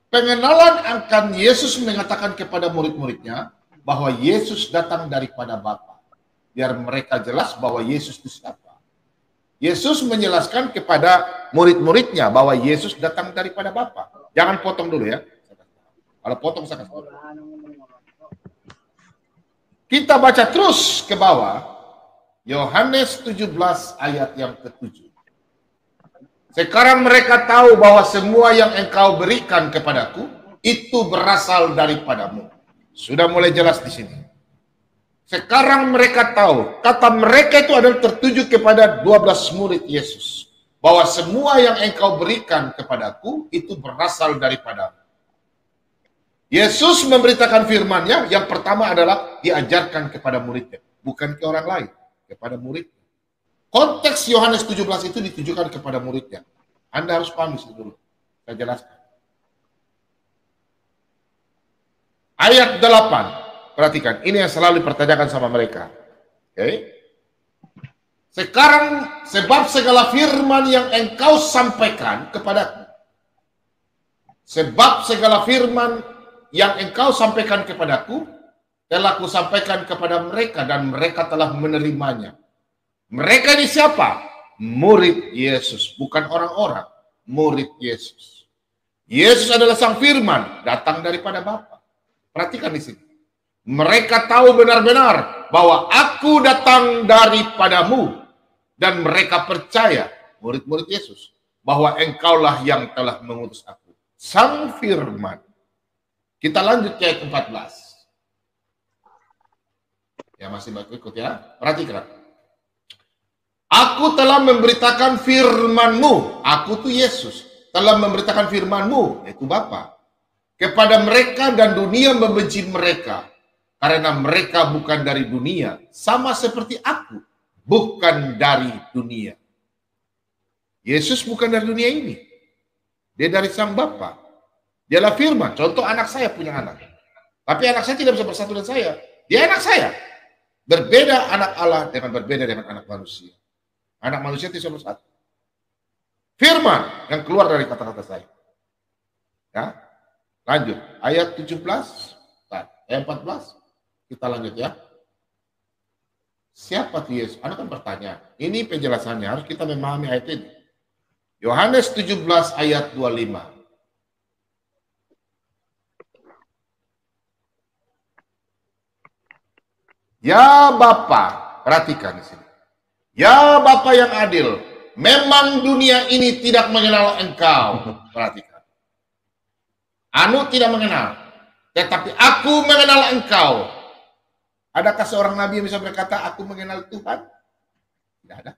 pengenalan akan Yesus mengatakan kepada murid-muridnya bahwa Yesus datang daripada Bapa. Biar mereka jelas bahwa Yesus itu siapa. Yesus menjelaskan kepada murid-muridnya bahwa Yesus datang daripada Bapa. Jangan potong dulu ya. Kalau potong saya kasih potong. Kita baca terus ke bawah. Yohanes 17 ayat yang ke-7. Sekarang mereka tahu bahwa semua yang Engkau berikan kepadaku itu berasal daripadamu. Sudah mulai jelas di sini. Sekarang mereka tahu. Kata mereka itu adalah tertuju kepada 12 murid Yesus. Bahwa semua yang Engkau berikan kepadaku itu berasal daripadamu. Yesus memberitakan firman-Nya, yang pertama adalah diajarkan kepada muridnya, bukan ke orang lain, kepada murid. Konteks Yohanes 17 itu ditujukan kepada muridnya. Anda harus paham dulu. Saya jelaskan. Ayat 8, perhatikan, ini yang selalu dipertanyakan sama mereka. Oke. Sekarang, sebab segala firman yang Engkau sampaikan kepadaku, sebab segala firman yang Engkau sampaikan kepadaku, telah kusampaikan kepada mereka dan mereka telah menerimanya. Mereka ini siapa? Murid Yesus, bukan orang-orang. Murid Yesus. Yesus adalah Sang Firman, datang daripada Bapa. Perhatikan di sini. Mereka tahu benar-benar bahwa aku datang daripadamu dan mereka percaya, murid-murid Yesus, bahwa Engkaulah yang telah mengutus aku. Sang Firman. Kita lanjut ke ayat 14. Ya, masih ikut ya. Perhatikan. Aku telah memberitakan firman-Mu. Aku tuh Yesus. Telah memberitakan firman-Mu, yaitu Bapa, kepada mereka dan dunia membenci mereka. Karena mereka bukan dari dunia. Sama seperti aku. Bukan dari dunia. Yesus bukan dari dunia ini. Dia dari Sang Bapa. Dialah firman. Contoh, anak saya punya anak. Tapi anak saya tidak bisa bersatu dengan saya. Dia anak saya. Berbeda anak Allah dengan berbeda dengan anak manusia. Anak manusia tidak bersatu. Firman yang keluar dari kata-kata saya. Ya. Lanjut. Ayat 17. Ayat 14. Kita lanjut ya. Siapa tuh Yesus? Anda kan bertanya. Ini penjelasannya. Harus kita memahami ayat ini. Yohanes 17 ayat 25. Ya Bapa, perhatikan di sini. Ya Bapa yang adil, memang dunia ini tidak mengenal Engkau. Perhatikan. Anu tidak mengenal, tetapi aku mengenal Engkau. Adakah seorang nabi yang bisa berkata, aku mengenal Tuhan? Tidak ada.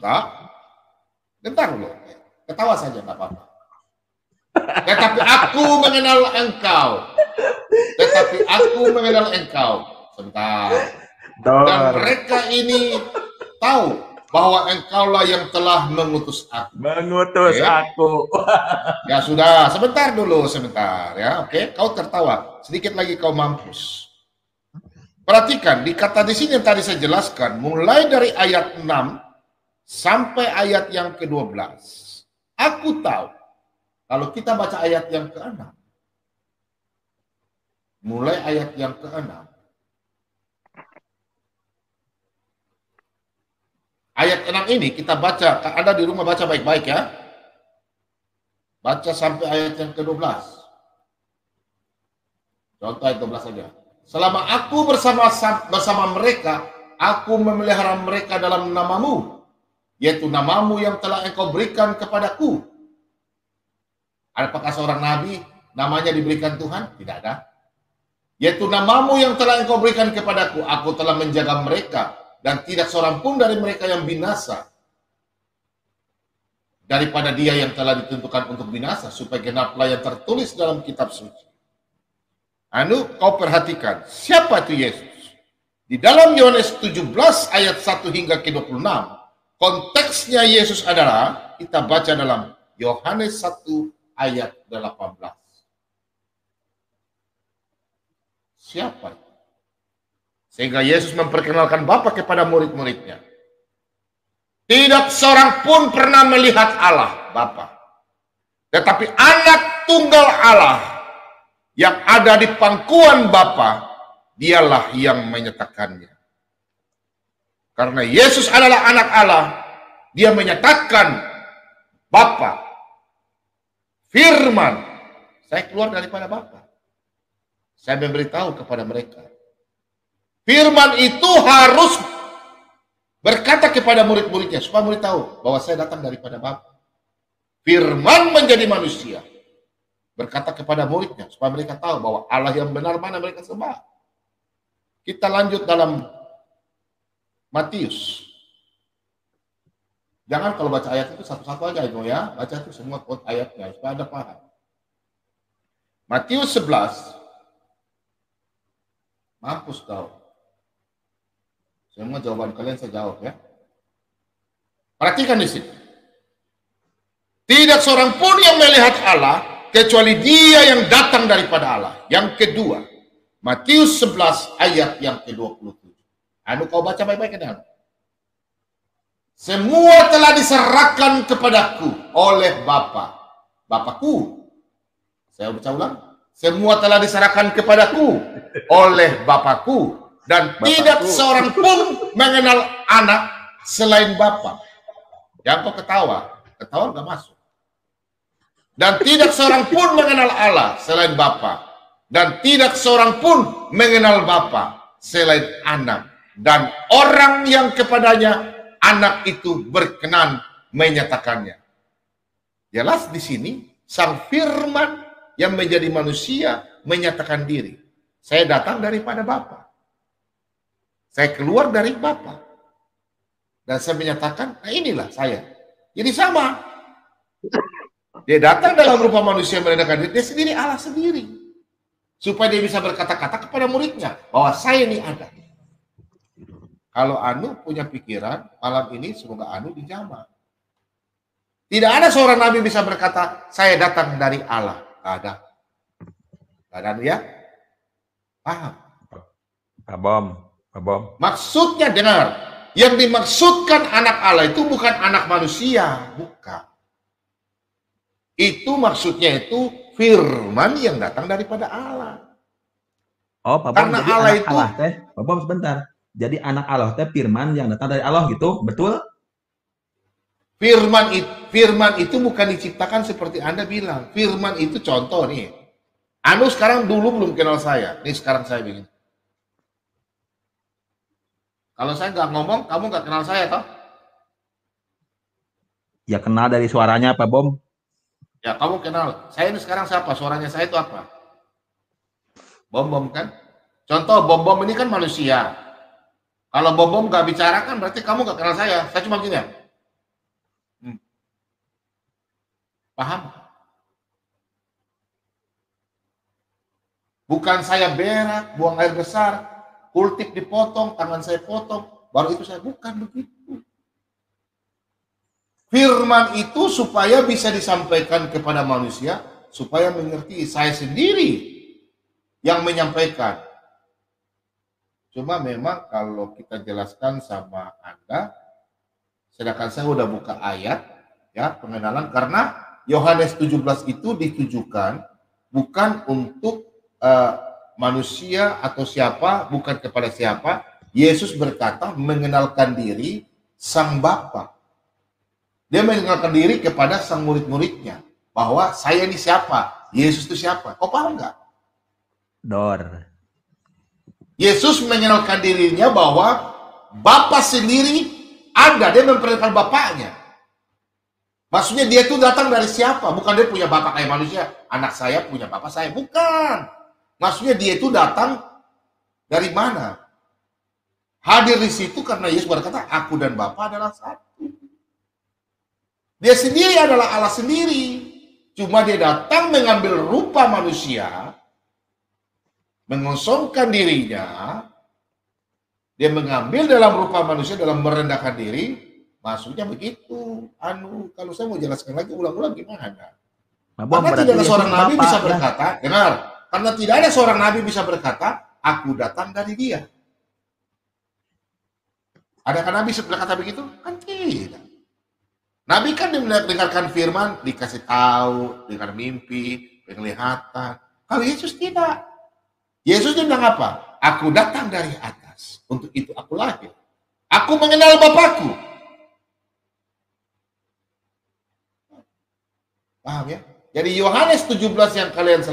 Nah, bentar dulu. Ketawa saja, nggak apa-apa. Tetapi aku mengenal Engkau. Tetapi aku mengenal Engkau. Sebentar. Dan mereka ini tahu bahwa Engkaulah yang telah mengutus aku. Mengutus aku. Ya sudah, sebentar dulu, sebentar ya. Oke, kau tertawa. Sedikit lagi kau mampus. Perhatikan, dikata di sini yang tadi saya jelaskan, mulai dari ayat 6 sampai ayat yang ke-12. Aku tahu, kalau kita baca ayat yang ke-6, mulai ayat yang ke-6, ayat 6 ini kita baca, Anda di rumah baca baik-baik ya. Baca sampai ayat yang ke-12. Contoh ayat 12 saja. Selama aku bersama mereka, aku memelihara mereka dalam namamu, yaitu namamu yang telah Engkau berikan kepadaku. Apakah seorang nabi namanya diberikan Tuhan? Tidak ada. Yaitu namamu yang telah Engkau berikan kepadaku, aku telah menjaga mereka, dan tidak seorang pun dari mereka yang binasa. daripada dia yang telah ditentukan untuk binasa, supaya genaplah yang tertulis dalam kitab suci. Kau perhatikan, siapa itu Yesus? Di dalam Yohanes 17 ayat 1 hingga ke 26, konteksnya Yesus adalah, kita baca dalam Yohanes 1 ayat 18. Siapa? Sehingga Yesus memperkenalkan Bapa kepada murid-muridnya. Tidak seorang pun pernah melihat Allah, Bapa. Tetapi anak tunggal Allah yang ada di pangkuan Bapa, dialah yang menyatakannya. Karena Yesus adalah anak Allah, dia menyatakan Bapa. Firman, saya keluar daripada Bapa. Saya memberitahu kepada mereka. Firman itu harus berkata kepada murid-muridnya, supaya murid tahu bahwa saya datang daripada Bapa. Firman menjadi manusia, berkata kepada muridnya, supaya mereka tahu bahwa Allah yang benar mana mereka sembah. Kita lanjut dalam Matius. Jangan kalau baca ayat itu satu-satu aja, ya. Baca itu semua ayatnya, supaya Anda paham. Matius 11. Mampus kau. Semua jawaban kalian saya jawab, ya. Perhatikan di sini. Tidak seorang pun yang melihat Allah, kecuali dia yang datang daripada Allah. Yang kedua, Matius 11 ayat yang ke-27. Kau baca baik-baik ini. Semua telah diserahkan kepadaku oleh Bapa. Bapakku. Saya baca ulang. Semua telah diserahkan kepadaku oleh Bapakku. Dan Bapakku. Tidak seorang pun mengenal anak selain Bapa. Yang kau ketawa nggak masuk. Dan tidak seorang pun mengenal Allah selain Bapa. Dan tidak seorang pun mengenal Bapa selain anak. Dan orang yang kepadanya anak itu berkenan menyatakannya. Jelas di sini sang firman yang menjadi manusia menyatakan diri. Saya datang daripada Bapa. Saya keluar dari Bapa. Dan saya menyatakan, nah inilah saya. Jadi sama. Dia datang dalam rupa manusia menyatakan diri. Dia sendiri Allah sendiri. Supaya dia bisa berkata-kata kepada muridnya bahwa saya ini ada. Kalau Anu punya pikiran, malam ini semoga Anu dijamah. Tidak ada seorang nabi bisa berkata, saya datang dari Allah. Tidak ada. Tidak ada, ya? Paham? Pak Bom. Maksudnya dengar. Yang dimaksudkan anak Allah itu bukan anak manusia. Bukan. Itu maksudnya itu firman yang datang daripada Allah. Oh, Pak Bom, karena jadi Allah anak itu Allah teh, Pak Bom sebentar. Jadi anak Allah teh firman yang datang dari Allah gitu, betul? Firman itu bukan diciptakan seperti Anda bilang. Firman itu contoh nih. Anu sekarang dulu belum kenal saya. Nih sekarang saya begini. Kalau saya nggak ngomong, kamu nggak kenal saya toh? Ya kenal dari suaranya, Pak Bom. Ya kamu kenal. Saya ini sekarang siapa? Suaranya saya itu apa? Bom kan? Contoh bom ini kan manusia. Kalau bom nggak bicara kan berarti kamu nggak kenal saya. Saya cuma gini ya. Paham? Bukan saya berak, buang air besar, kultif dipotong, tangan saya potong, baru itu saya. Bukan begitu. Firman itu supaya bisa disampaikan kepada manusia, supaya mengerti saya sendiri yang menyampaikan. Cuma memang kalau kita jelaskan sama Anda, sedangkan saya udah buka ayat, ya pengenalan, karena Yohanes 17 itu ditujukan bukan untuk manusia atau siapa, bukan kepada siapa. Yesus berkata mengenalkan diri sang Bapa. Dia mengenalkan diri kepada sang murid-muridnya. Bahwa saya ini siapa? Yesus itu siapa? Kau paham nggak? Dor. Yesus mengenalkan dirinya bahwa Bapa sendiri ada. Dia memperkenalkan Bapaknya. Maksudnya dia itu datang dari siapa? Bukan dia punya Bapak kayak manusia. Anak saya punya Bapak saya. Bukan. Maksudnya dia itu datang dari mana? Hadir di situ karena Yesus berkata, aku dan Bapa adalah satu. Dia sendiri adalah Allah sendiri. Cuma dia datang mengambil rupa manusia, mengosongkan dirinya, dia mengambil dalam rupa manusia, dalam merendahkan diri, maksudnya begitu. Kalau saya mau jelaskan lagi, ulang-ulang gimana? Karena tidak ada seorang nabi bisa berkata, dengar, karena tidak ada seorang nabi bisa berkata, aku datang dari dia. Adakah nabi berkata begitu? Kan tidak. Nabi kan mendengarkan firman, dikasih tahu, dengar mimpi, penglihatan. Kalau Yesus tidak. Yesus dia bilang apa? Aku datang dari atas. Untuk itu aku lahir. Aku mengenal Bapakku. Paham ya? Jadi Yohanes 17 yang kalian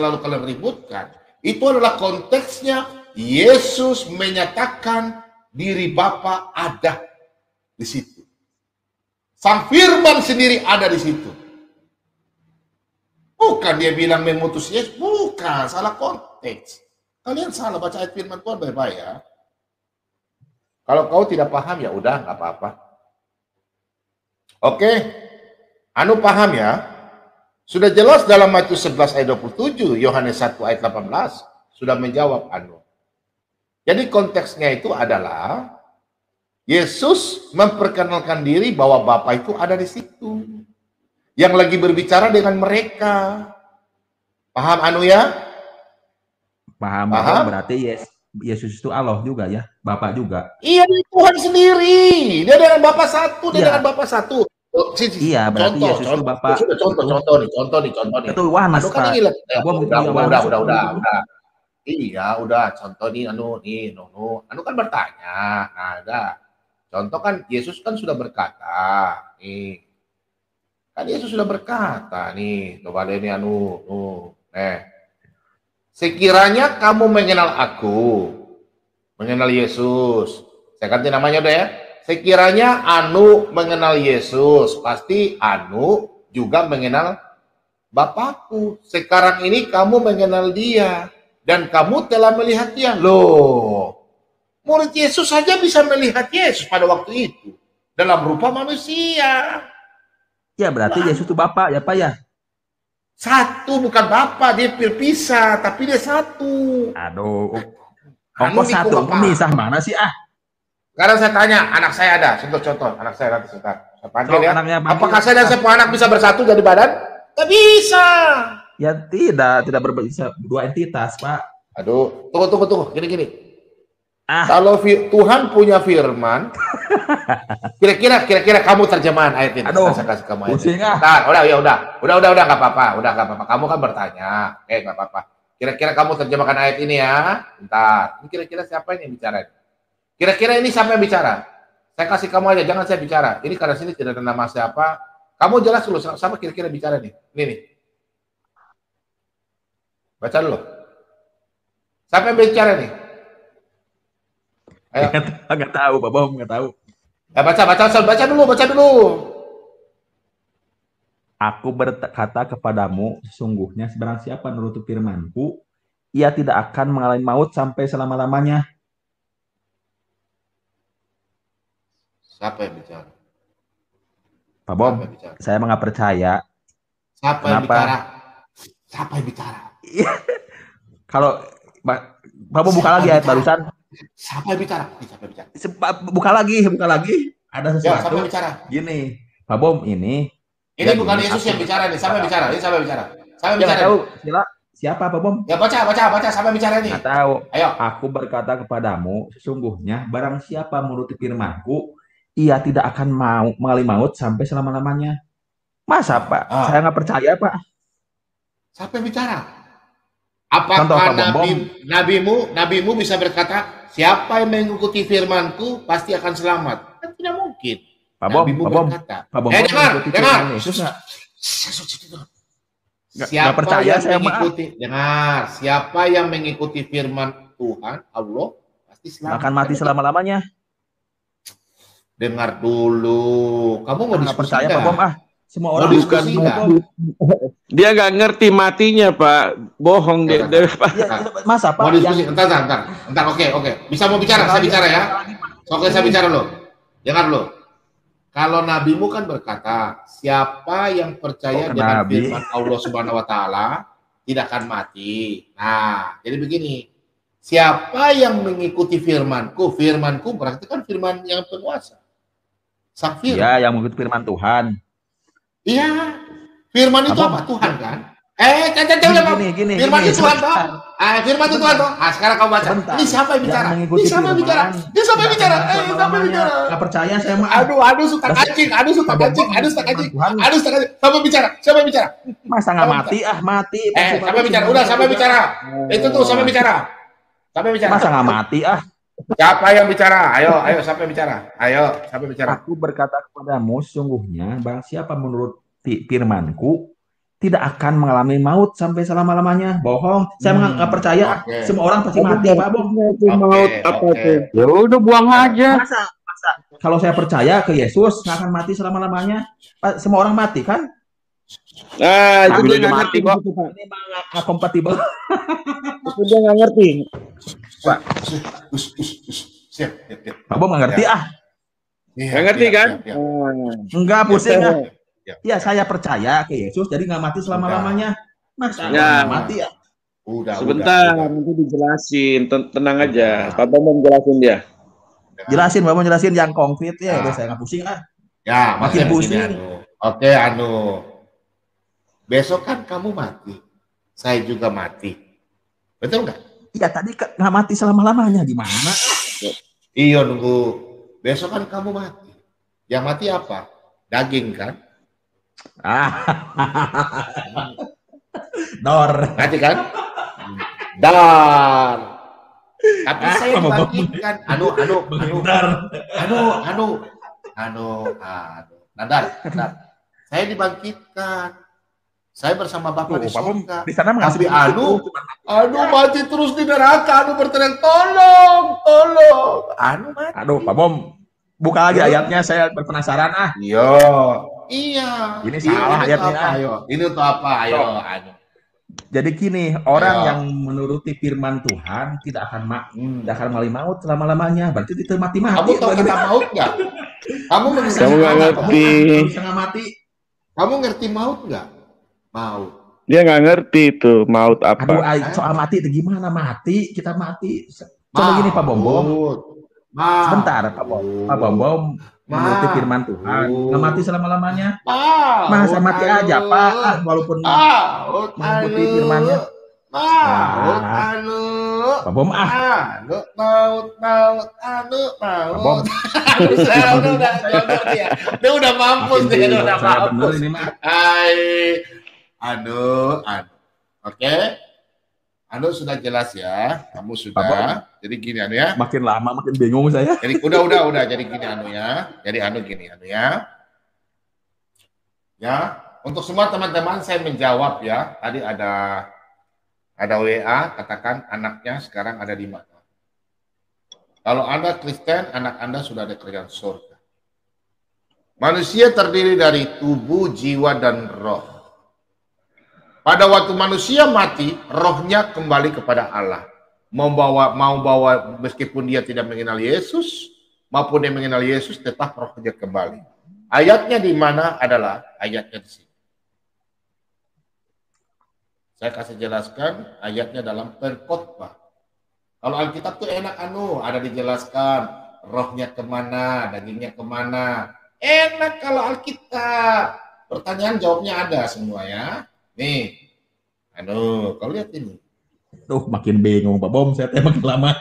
ributkan, itu adalah konteksnya Yesus menyatakan diri Bapa ada di situ. Sang Firman sendiri ada di situ. Bukan dia bilang mengutus Yesus, bukan, salah konteks. Kalian salah baca ayat firman Tuhan baik-baik ya. Kalau kau tidak paham ya udah nggak apa-apa. Oke, paham ya? Sudah jelas dalam Matius 11 ayat 27, Yohanes 1 ayat 18 sudah menjawab Jadi konteksnya itu adalah Yesus memperkenalkan diri bahwa Bapa itu ada di situ. Yang lagi berbicara dengan mereka. Paham ya? Paham. Berarti Yesus itu Allah juga ya, Bapa juga. Iya, Tuhan sendiri. Dia dengan Bapa satu, dia dengan Bapa satu. Iya, berarti Yesus itu Bapa. Contoh nih. Itu Yohanes, Pak. Udah. Iya, udah. Contoh nih, kan bertanya. Nah, ada. Contoh kan, Yesus kan sudah berkata. Nih. Kan Yesus sudah berkata. Nih, coba deh nih, sekiranya kamu mengenal aku, mengenal Yesus. Saya ganti namanya udah ya. Sekiranya mengenal Yesus, pasti juga mengenal Bapakku. Sekarang ini kamu mengenal dia. Dan kamu telah melihat dia. Loh, murid Yesus saja bisa melihat Yesus pada waktu itu. Dalam rupa manusia. Ya, berarti Yesus itu Bapa ya, Pak ya? Satu, bukan Bapa. Dia pisah, tapi dia satu. Aduh. Kok satu? Misah mana sih, Sekarang saya tanya, anak saya ada. Contoh, anak saya nanti sebentar. Saya panggil ya. Apakah saya dan sepupu anak bisa bersatu jadi badan? Tidak bisa. Ya tidak bisa dua entitas, Pak. Aduh, tunggu. Gini. Kalau Tuhan punya firman, kira-kira kamu terjemahan ayat ini. Aduh, saya kasih kamu ayat ini. Udah, nggak apa-apa. Kamu kan bertanya, nggak apa-apa. Kira-kira kamu terjemahkan ayat ini ya. Bentar, ini kira-kira siapa ini yang bicara? Kira-kira ini siapa yang bicara? Saya kasih kamu aja, jangan saya bicara. Ini karena sini tidak ada nama siapa. Kamu jelas dulu, siapa kira-kira bicara nih? Ini nih. Baca dulu. Siapa yang bicara nih? Ayo. Nggak tahu, Pak Bom, nggak tahu. Ya, baca dulu. Aku berkata kepadamu, sesungguhnya barang siapa menuruti firman-Ku, ia tidak akan mengalami maut sampai selama-lamanya. Siapa yang bicara? Pak Bom, saya nggak percaya. Siapa yang bicara? Kalau Pak Bom buka lagi ayat barusan. Siapa yang bicara? Buka lagi. Ada sesuatu. Siapa yang bicara? Gini, Pak Bom ini bukan Yesus yang bicara nih. Siapa yang bicara? Tahu. Siapa Pak Bom? Ya baca. Siapa yang bicara nih? Nggak tahu. Ayo. Aku berkata kepadamu, sesungguhnya barang siapa menuruti firman-Ku, ia tidak akan mengalami maut sampai selama-lamanya. Masa, Pak? Saya nggak percaya, Pak. Siapa yang bicara? Apakah nabimu bisa berkata, siapa yang mengikuti firman-Ku pasti akan selamat? Kan tidak mungkin. Pak Bom. Dengar. Siapa percaya saya mengikuti? Dengar, siapa yang mengikuti firman Tuhan, Allah, pasti selamat. Akan mati selama-lamanya. Dengar dulu. Kamu mau diskusi percaya, Pak Bom? Semua orang diskusi nggak? Dia nggak ngerti matinya, Pak. Bohong dia. Masa, Pak? Mau diskusi? Entar. Oke. Bisa mau bicara? Saya bicara ya. Oke, saya bicara lo. Dengar lo. Kalau nabimu kan berkata, siapa yang percaya dengan firman Allah Subhanahu wa taala tidak akan mati. Nah, jadi begini. Siapa yang mengikuti firmanku? Firmanku berarti kan firman yang penguasa. Sang firman. Iya, yang mengikuti firman Tuhan. Iya. Firman itu apa? Tuhan kan? Gini. Firman itu Tuhan toh? Firman itu Tuhan toh? Sekarang kamu baca. Ini siapa yang bicara? Ini siapa yang bicara? Dia siapa yang bicara? Siapa yang bicara? Nggak percaya saya mah. Aduh, suka kancing. Siapa bicara? Siapa yang bicara? Masa nggak mati? Mati. Siapa bicara? Udah, siapa bicara? Itu tuh, siapa bicara? Siapa bicara? Masa nggak mati? Siapa yang bicara? Ayo, siapa yang bicara? Ayo, siapa yang bicara? Aku berkata kepadamu, sungguhnya barang siapa menurut firmanku tidak akan mengalami maut sampai selama-lamanya. Bohong. Saya nggak percaya. Semua orang pasti mati, Pak Bong. Maut apa tuh? Ya udah buang aja. Masa kalau saya percaya ke Yesus nggak akan mati selama-lamanya. Semua orang mati kan? Nah, itu dia nggak ngerti kok. Ini nggak kompatibel. Itu dia nggak ngerti. Pak. Siap. Pak Bong nggak ngerti Nggak ngerti kan? Enggak, pusing Ya, saya percaya ke Yesus, jadi nggak mati selama-lamanya. Masa nggak mati ya? Sebentar, nanti dijelasin. Tenang aja. Pak Bambang jelasin dia. Jelasin, Bapak jelasin yang konkret ya. Udah saya nggak pusing Ya, makin pusing. Oke, besok kan kamu mati. Saya juga mati. Betul nggak? Iya, tadi nggak mati selama-lamanya. Gimana? Iya, nunggu. Besok kan kamu mati. Yang mati apa? Daging kan? Dor. Mati kan? Dar. Tapi saya dibangkitkan. Nadar. Saya dibangkitkan. Saya bersama Bapak di surga. Di sana tapi mati terus di neraka. Berteriak tolong. Mati. Pak Bom, buka lagi ayatnya, saya berpenasaran Iya. Ini salah ayatnya. Ini untuk apa? Ayo. Jadi gini, orang yang menuruti firman Tuhan tidak akan mengalami maut selama-lamanya. Berarti itu mati. Kamu tahu kata maut nggak? Kamu nggak ngerti. Kamu ngerti maut nggak? Maut. Dia nggak ngerti itu maut apa. Soal mati itu gimana? Kita mati. Coba gini Pak Bombom. Sebentar Pak Bombom. Menuruti firman Tuhan, nggak mati selama-lamanya. Masa mati aja Pak, walaupun mengikuti firmannya. Pak Bom maut. Dia udah mampus dia udah mampus. Oke. Anu sudah jelas ya, kamu sudah. Jadi gini ya. Makin lama makin bingung saya. Jadi udah. Jadi gini gini ya. Ya, untuk semua teman-teman saya menjawab ya. Tadi ada WA, katakan anaknya sekarang ada di mana. Kalau Anda Kristen, anak Anda sudah ada kerjaan surga. Manusia terdiri dari tubuh, jiwa, dan roh. Pada waktu manusia mati, rohnya kembali kepada Allah. Mau bawa meskipun dia tidak mengenal Yesus, maupun dia mengenal Yesus, tetap rohnya kembali. Ayatnya di mana adalah ayatnya di sini. Saya kasih jelaskan ayatnya dalam Perkhotbah. Kalau Alkitab tuh enak ada dijelaskan rohnya kemana, dagingnya kemana. Enak kalau Alkitab. Pertanyaan jawabnya ada semua ya. Nih, kau lihat ini. Tuh makin bingung Pak Bom, saya makin lama.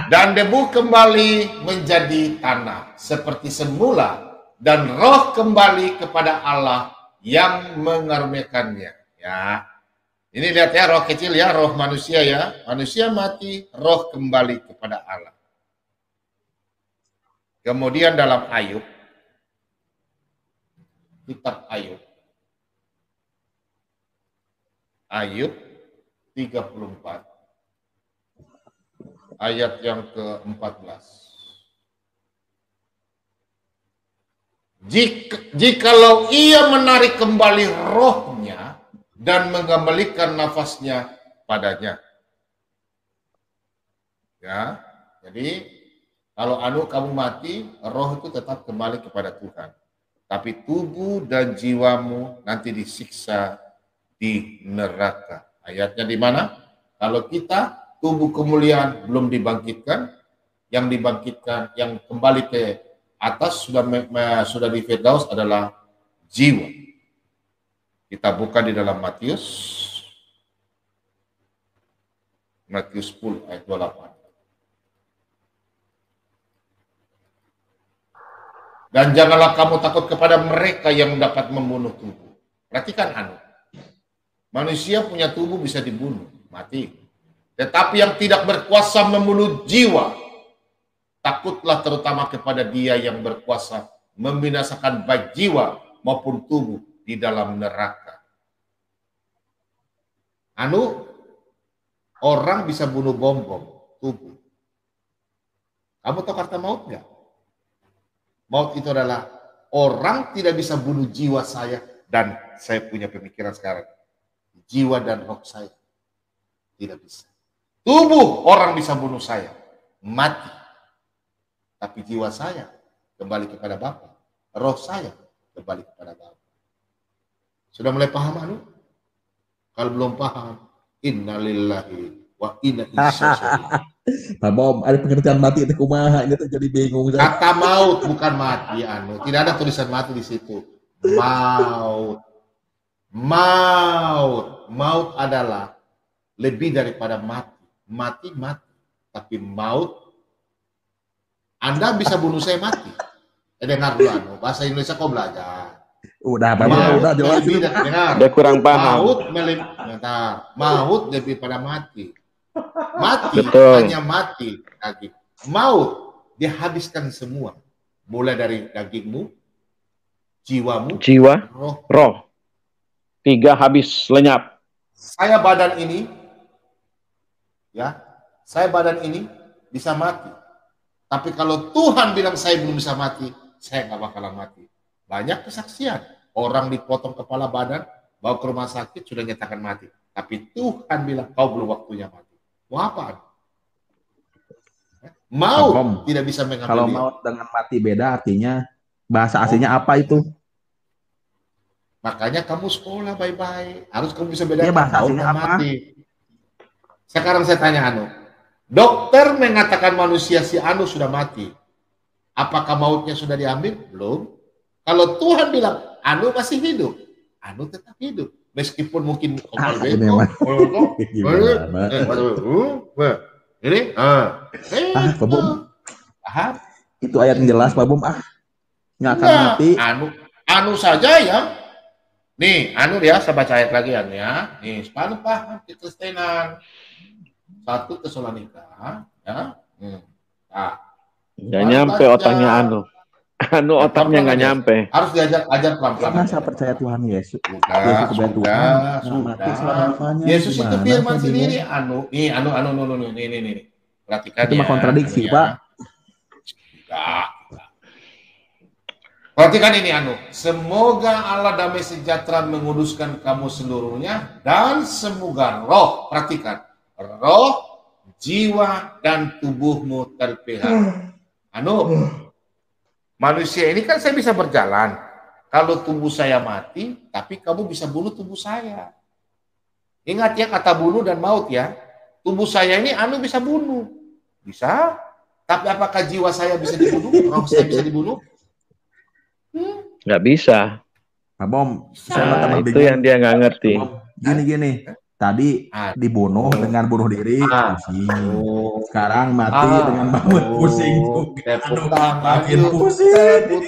Dan debu kembali menjadi tanah seperti semula, dan roh kembali kepada Allah yang mengaruniakannya. Ya, ini lihat ya, roh kecil ya, roh manusia ya. Manusia mati, roh kembali kepada Allah. Kemudian dalam Ayub, kitab Ayub 34 ayat yang ke-14. Jikalau ia menarik kembali rohnya dan mengembalikan nafasnya padanya. Ya, jadi kalau kamu mati, roh itu tetap kembali kepada Tuhan. tapi tubuh dan jiwamu nanti disiksa di neraka. Ayatnya di mana? Kalau kita tubuh kemuliaan belum dibangkitkan, yang dibangkitkan, yang kembali ke atas sudah di Firdaus adalah jiwa. Kita buka di dalam Matius 10 ayat 28. Dan janganlah kamu takut kepada mereka yang dapat membunuh tubuh. Perhatikan manusia punya tubuh bisa dibunuh, mati. Tetapi yang tidak berkuasa membunuh jiwa, takutlah terutama kepada Dia yang berkuasa membinasakan baik jiwa maupun tubuh di dalam neraka. Orang bisa bunuh bom tubuh. Kamu tahu kata maut nggak? Maut itu adalah orang tidak bisa bunuh jiwa saya, dan saya punya pemikiran sekarang. Jiwa dan roh saya tidak bisa. Tubuh orang bisa bunuh saya, mati. Tapi jiwa saya kembali kepada Bapa. Roh saya kembali kepada Bapa. Sudah mulai paham Kalau belum paham, innalillahi wa inna ilaihi raji'un. Pak Bom, ada pengertian mati itu kumaha, ini tuh jadi bingung. Kata maut bukan mati, Tidak ada tulisan mati di situ. Maut. Maut adalah lebih daripada mati. Mati. Tapi maut, Anda bisa bunuh saya mati. Dengar dulu, bahasa Indonesia kau belajar. Udah, Pak Bom, udah jelas. Dengar. Dia kurang paham. Maut lebih pada mati. Mati, betul. Hanya mati daging. Maut, dia habiskan semua. Mulai dari dagingmu, jiwamu, roh. 3 habis lenyap. Saya badan ini bisa mati. Tapi kalau Tuhan bilang saya belum bisa mati, saya nggak bakalan mati. Banyak kesaksian. Orang dipotong kepala badan, bawa ke rumah sakit, sudah nyatakan mati. Tapi Tuhan bilang, kau belum waktunya mati. Mau apa? Maut tidak bisa mengambil. Kalau maut dengan mati beda, artinya bahasa aslinya apa itu? Makanya kamu sekolah baik-baik. Harus kamu bisa bedakan bahasa maut aslinya dan apa? mati. Sekarang saya tanya dokter mengatakan manusia si sudah mati. Apakah mautnya sudah diambil? Belum. Kalau Tuhan bilang masih hidup, tetap hidup. Meskipun mungkin Pak Bom. Itu ayat yang jelas, Pak Bom. Nggak akan mati. Saja ya. Nih, ya, saya baca ayat lagi ya. Nih, sepanu paham Kristenan. 1 Tesalonika, ya. Nggak nyampe otaknya otaknya nggak nyampe. Harus diajar pelan-pelan. Saya percaya Tuhan Yesus. Yesus itu firman sendiri. Nih. Perhatikan itu mah kontradiksi, Pak. Perhatikan ini semoga Allah damai sejahtera menguduskan kamu seluruhnya, dan semoga roh, perhatikan, roh, jiwa, dan tubuhmu terpelihara. Manusia ini kan saya bisa berjalan. Kalau tubuh saya mati, tapi kamu bisa bunuh tubuh saya. Ingat ya kata bunuh dan maut ya. Tubuh saya ini bisa bunuh. Bisa. Tapi apakah jiwa saya bisa dibunuh? Roh saya bisa dibunuh? Nggak bisa. Pak Bom, itu yang dia nggak ngerti. Gini. Tadi dibunuh dengan bunuh diri, pusing. Sekarang mati dengan bangun, pusing. Tepuk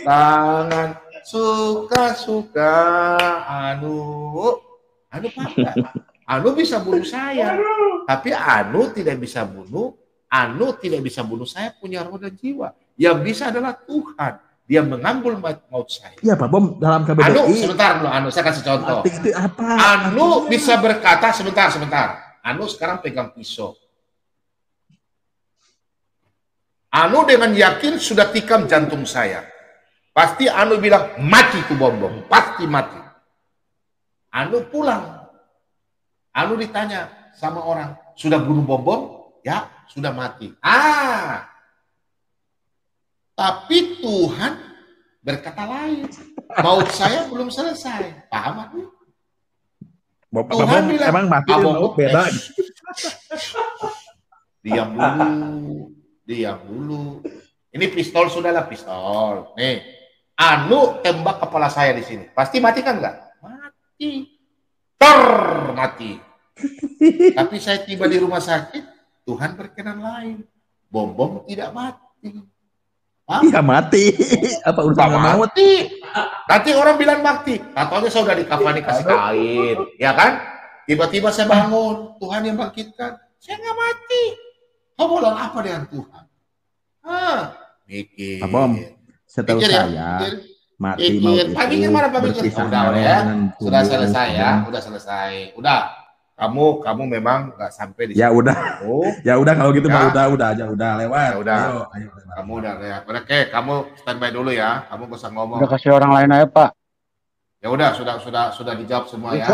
tangan, suka-suka. Bisa bunuh saya, tapi tidak bisa bunuh. Tidak bisa bunuh saya, punya roh dan jiwa. Yang bisa adalah Tuhan. Dia mengambil maut saya. Iya, Pak Bom, dalam KBBI. Sebentar dulu, saya kasih contoh. Itu apa? Bisa berkata, sebentar. Sekarang pegang pisau. Dengan yakin sudah tikam jantung saya. Pasti bilang, mati tuh bom. Pasti mati. Pulang. Ditanya sama orang, sudah bunuh bom? Ya, sudah mati. Tapi Tuhan berkata lain. Maut saya belum selesai. Paham aku? Tuhan bilang, emang mati dan maut beda. Diam dulu. Ini pistol sudahlah, pistol. Nih, Anu tembak kepala saya di sini. Pasti mati kan nggak? Mati. Mati. Tapi saya tiba di rumah sakit, Tuhan berkenan lain. Bom tidak mati. Iya mati. Apa urusan mati? Nanti orang bilang mati. Katanya saya udah dikafani kasih kain, ya kan? Tiba-tiba saya bangun, Tuhan yang bangkitkan. Saya nggak mati. Kamu bilang apa dengan Tuhan? Mikir. Abang, setahu saya mati mau itu berpisah ya. Sudah selesai ya, udah selesai. Udah. Kamu memang nggak sampai di ya situ. Udah. Ya udah kalau gitu mah udah aja lewat. Ya udah. Ayo, kamu udah lewat. Oke, kamu standby dulu ya. Kamu gak usah ngomong. Udah kasih orang lain aja, Pak. Ya udah, sudah dijawab semua ya.